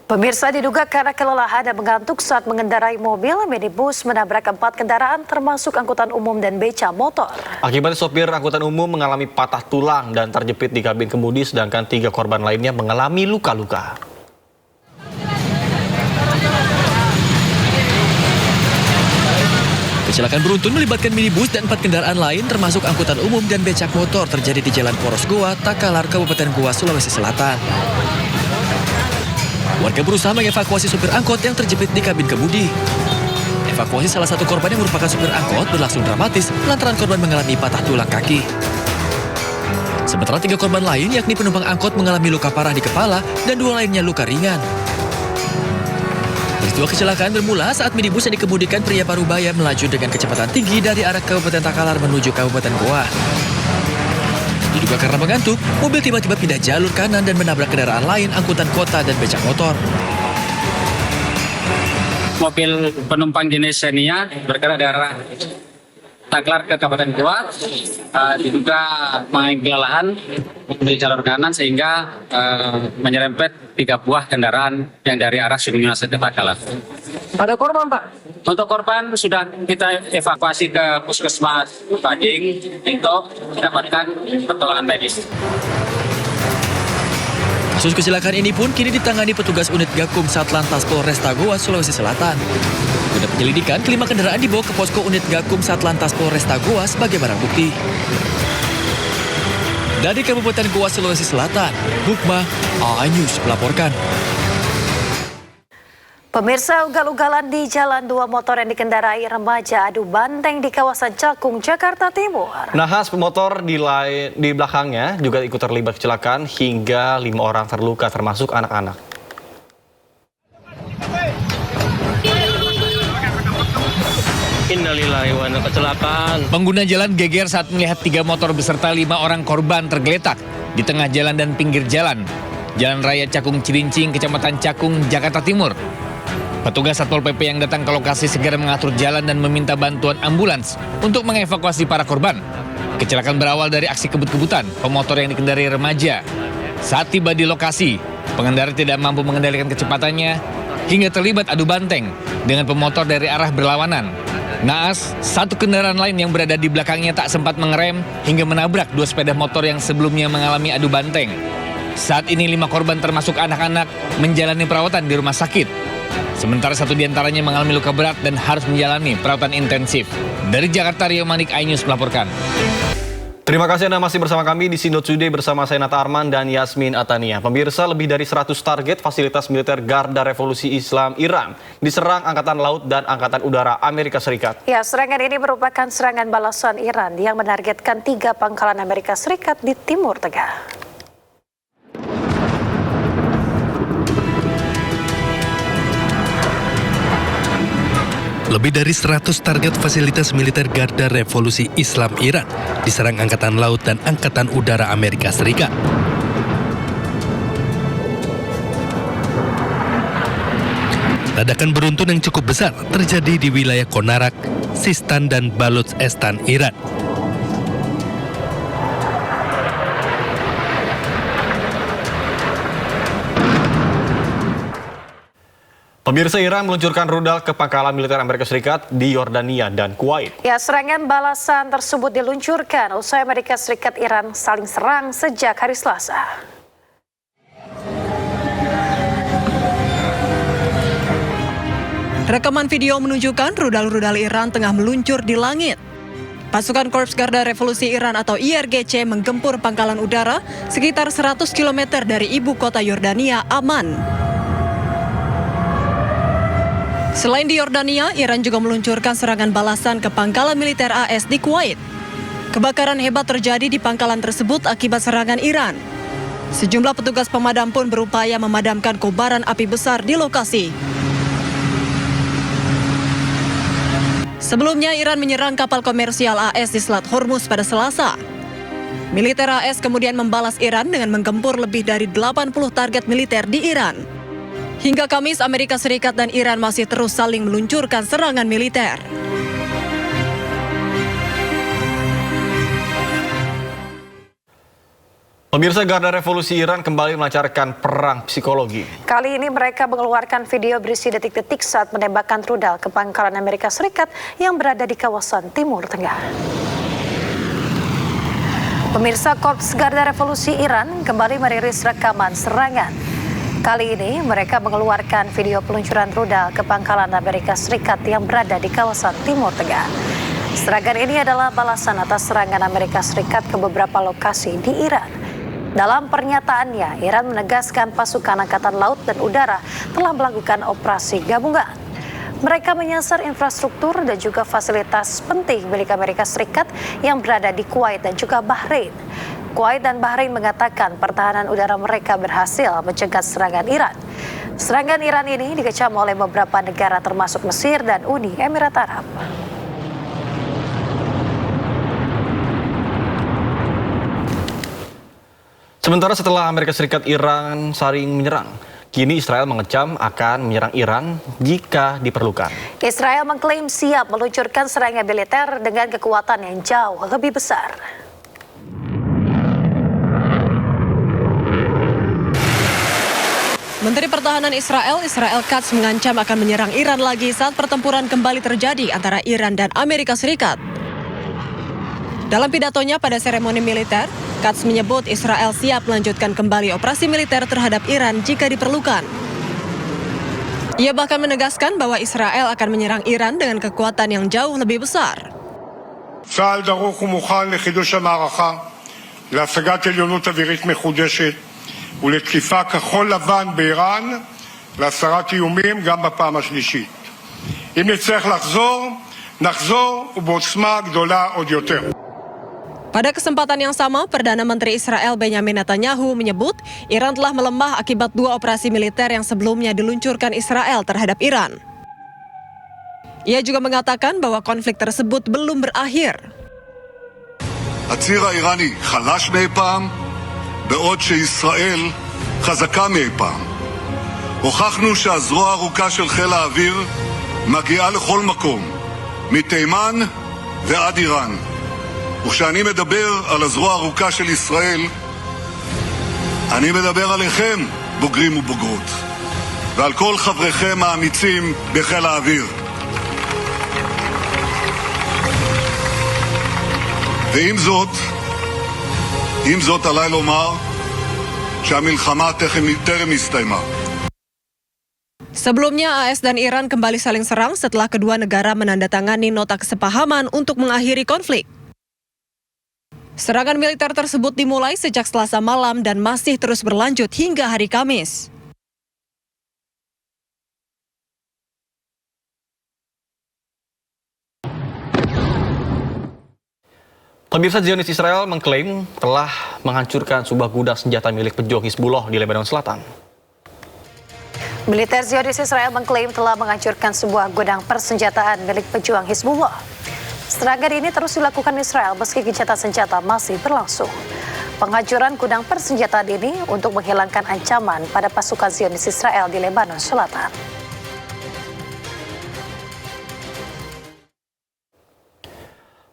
Pemirsa, diduga karena kelelahan dan mengantuk saat mengendarai mobil, minibus menabrak 4 kendaraan termasuk angkutan umum dan beca motor. Akibatnya sopir angkutan umum mengalami patah tulang dan terjepit di kabin kemudi, sedangkan 3 korban lainnya mengalami luka-luka. Kecelakaan beruntun melibatkan minibus dan 4 kendaraan lain termasuk angkutan umum dan becak motor terjadi di Jalan Poros Goa, Takalar, Kabupaten Goa, Sulawesi Selatan. Warga berusaha mengevakuasi supir angkot yang terjepit di kabin kemudi. Evakuasi salah satu korban yang merupakan supir angkot berlangsung dramatis lantaran korban mengalami patah tulang kaki. Sementara 3 korban lain yakni penumpang angkot mengalami luka parah di kepala dan 2 lainnya luka ringan. Peristiwa kecelakaan bermula saat minibus yang dikemudikan pria Parubaya melaju dengan kecepatan tinggi dari arah Kabupaten Takalar menuju Kabupaten Goa. Diduga karena mengantuk, mobil tiba-tiba pindah jalur kanan dan menabrak kendaraan lain angkutan kota dan becak motor. mobil penumpang jenis Xenia bergerak dari arah Taklar ke Kabupaten Goa, diduga mengalami kelelahan di jalur kanan sehingga menyerempet 3 buah kendaraan yang dari arah Suminasa ke Bakalan. Ada korban, Pak? Untuk korban sudah kita evakuasi ke Puskesmas Bading untuk mendapatkan pertolongan medis. Kasus kecelakaan ini pun kini ditangani petugas unit Gakum Satlantas Polresta Goa, Sulawesi Selatan. Guna penyelidikan, kelima kendaraan dibawa ke posko unit Gakum Satlantas Polresta Goa sebagai barang bukti. Dari Kabupaten Goa, Sulawesi Selatan, Hukma, A-News melaporkan. Pemirsa, ugal-ugalan di jalan, 2 motor yang dikendarai remaja adu banteng di kawasan Cakung, Jakarta Timur. Nahas pemotor di belakangnya juga ikut terlibat kecelakaan hingga 5 orang terluka termasuk anak-anak. Innalillahi wa inna kecelakaan. Pengguna jalan geger saat melihat 3 motor beserta 5 orang korban tergeletak di tengah jalan dan pinggir jalan. Jalan Raya Cakung Cilincing, Kecamatan Cakung, Jakarta Timur. Petugas Satpol PP yang datang ke lokasi segera mengatur jalan dan meminta bantuan ambulans untuk mengevakuasi para korban. Kecelakaan berawal dari aksi kebut-kebutan pemotor yang dikendarai remaja. Saat tiba di lokasi, pengendara tidak mampu mengendalikan kecepatannya hingga terlibat adu banteng dengan pemotor dari arah berlawanan. Naas, satu kendaraan lain yang berada di belakangnya tak sempat mengerem hingga menabrak 2 sepeda motor yang sebelumnya mengalami adu banteng. Saat ini 5 korban termasuk anak-anak menjalani perawatan di rumah sakit. Sementara 1 diantaranya mengalami luka berat dan harus menjalani perawatan intensif. Dari Jakarta, Rio Manik, iNews melaporkan. Terima kasih Anda masih bersama kami di Sindo Today bersama saya Nata Arman dan Yasmin Atania. Pemirsa, lebih dari 100 target fasilitas militer Garda Revolusi Islam Iran diserang Angkatan Laut dan Angkatan Udara Amerika Serikat. Ya, serangan ini merupakan serangan balasan Iran yang menargetkan 3 pangkalan Amerika Serikat di Timur Tengah. Lebih dari 100 target fasilitas militer Garda Revolusi Islam Iran diserang Angkatan Laut dan Angkatan Udara Amerika Serikat. Ledakan beruntun yang cukup besar terjadi di wilayah Konarak, Sistan, dan Baluchistan, Iran. Pemirsa, Iran meluncurkan rudal ke pangkalan militer Amerika Serikat di Yordania dan Kuwait. Ya, serangan balasan tersebut diluncurkan usai Amerika Serikat Iran saling serang sejak hari Selasa. Rekaman video menunjukkan rudal-rudal Iran tengah meluncur di langit. Pasukan Korps Garda Revolusi Iran atau IRGC menggempur pangkalan udara sekitar 100 km dari ibu kota Yordania, Amman. Selain di Yordania, Iran juga meluncurkan serangan balasan ke pangkalan militer AS di Kuwait. Kebakaran hebat terjadi di pangkalan tersebut akibat serangan Iran. Sejumlah petugas pemadam pun berupaya memadamkan kobaran api besar di lokasi. Sebelumnya, Iran menyerang kapal komersial AS di Selat Hormuz pada Selasa. Militer AS kemudian membalas Iran dengan menggempur lebih dari 80 target militer di Iran. Hingga Kamis, Amerika Serikat dan Iran masih terus saling meluncurkan serangan militer. Pemirsa, Garda Revolusi Iran kembali melancarkan perang psikologi. Kali ini mereka mengeluarkan video berisi detik-detik saat menembakkan rudal ke pangkalan Amerika Serikat yang berada di kawasan Timur Tengah. Pemirsa, Korps Garda Revolusi Iran kembali merilis rekaman serangan. Kali ini mereka mengeluarkan video peluncuran rudal ke pangkalan Amerika Serikat yang berada di kawasan Timur Tengah. Serangan ini adalah balasan atas serangan Amerika Serikat ke beberapa lokasi di Iran. Dalam pernyataannya, Iran menegaskan pasukan Angkatan Laut dan Udara telah melakukan operasi gabungan. Mereka menyasar infrastruktur dan juga fasilitas penting milik Amerika Serikat yang berada di Kuwait dan juga Bahrain. Kuwait dan Bahrain mengatakan pertahanan udara mereka berhasil mencegah serangan Iran. Serangan Iran ini dikecam oleh beberapa negara termasuk Mesir dan Uni Emirat Arab. Sementara setelah Amerika Serikat Iran saling menyerang, Kini Israel mengecam akan menyerang Iran jika diperlukan. Israel mengklaim siap meluncurkan serangan militer dengan kekuatan yang jauh lebih besar. Menteri Pertahanan Israel Katz mengancam akan menyerang Iran lagi saat pertempuran kembali terjadi antara Iran dan Amerika Serikat. Dalam pidatonya pada seremoni militer, Katz menyebut Israel siap melanjutkan kembali operasi militer terhadap Iran jika diperlukan. Ia bahkan menegaskan bahwa Israel akan menyerang Iran dengan kekuatan yang jauh lebih besar. צה"ל דרוך ומוכן לחידוש המערכה, להשגת עליונות אווירית מחודשת ולתקיפה כחול לבן באיראן, להסרת איומים גם בפעם השלישית. אם נצטרך נחזור ובעוצמה גדולה עוד יותר. Pada kesempatan yang sama, Perdana Menteri Israel Benjamin Netanyahu menyebut Iran telah melemah akibat 2 operasi militer yang sebelumnya diluncurkan Israel terhadap Iran. Ia juga mengatakan bahwa konflik tersebut belum berakhir. הציר האיראני חלש מאי פעם, בעוד שישראל חזקה מאי פעם. הוכחנו שהזרוע הארוכה של חיל האוויר מגיעה לכל מקום, מתימן ועד איראן. וכשאני מדבר על הזרוע הארוכה של ישראל, אני מדבר עליכם, בוגרים ובוגרות, ועל כל חבריכם האמיצים בחיל האוויר. ועם זאת עליי לומר שהמלחמה טרם הסתיימה. Sebelumnya, AS dan Iran kembali saling serang setelah kedua negara menandatangani nota kesepahaman untuk mengakhiri konflik. Serangan militer tersebut dimulai sejak Selasa malam dan masih terus berlanjut hingga hari Kamis. Pemirsa, Zionis Israel mengklaim telah menghancurkan sebuah gudang senjata milik pejuang Hizbullah di Lebanon Selatan. Militer Zionis Israel mengklaim telah menghancurkan sebuah gudang persenjataan milik pejuang Hizbullah. Serangan ini terus dilakukan Israel meski gencatan senjata masih berlangsung. Penghancuran gudang persenjataan ini untuk menghilangkan ancaman pada pasukan Zionis Israel di Lebanon Selatan.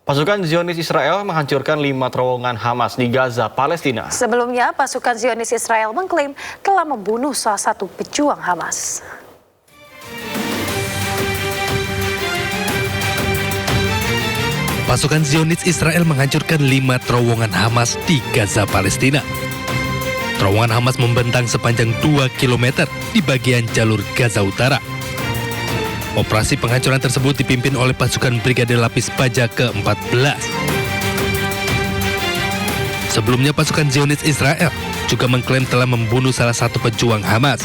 Pasukan Zionis Israel menghancurkan 5 terowongan Hamas di Gaza, Palestina. Sebelumnya, pasukan Zionis Israel mengklaim telah membunuh salah satu pejuang Hamas. Pasukan Zionis Israel menghancurkan 5 terowongan Hamas di Gaza, Palestina. Terowongan Hamas membentang sepanjang 2 km di bagian jalur Gaza Utara. Operasi penghancuran tersebut dipimpin oleh pasukan Brigade Lapis Baja ke-14. Sebelumnya, pasukan Zionis Israel juga mengklaim telah membunuh salah satu pejuang Hamas.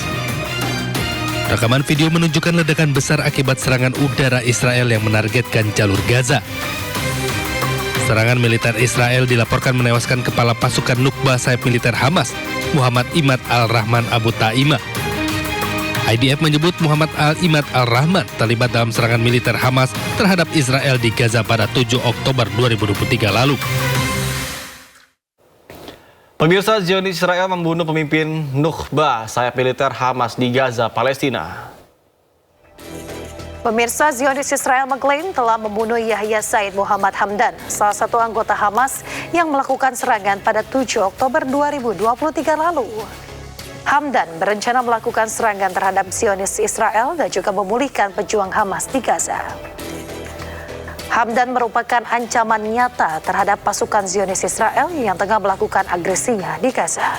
Rekaman video menunjukkan ledakan besar akibat serangan udara Israel yang menargetkan jalur Gaza. Serangan militer Israel dilaporkan menewaskan kepala pasukan Nukba sayap militer Hamas, Muhammad Imad al-Rahman Abu Ta'imah. IDF menyebut Muhammad Imad al-Rahman terlibat dalam serangan militer Hamas terhadap Israel di Gaza pada 7 Oktober 2023 lalu. Pemirsa, Zionis Israel membunuh pemimpin Nukba sayap militer Hamas di Gaza, Palestina. Pemirsa, Zionis Israel mengklaim telah membunuh Yahya Said Muhammad Hamdan, salah satu anggota Hamas yang melakukan serangan pada 7 Oktober 2023 lalu. Hamdan berencana melakukan serangan terhadap Zionis Israel dan juga memulihkan pejuang Hamas di Gaza. Hamdan merupakan ancaman nyata terhadap pasukan Zionis Israel yang tengah melakukan agresinya di Gaza.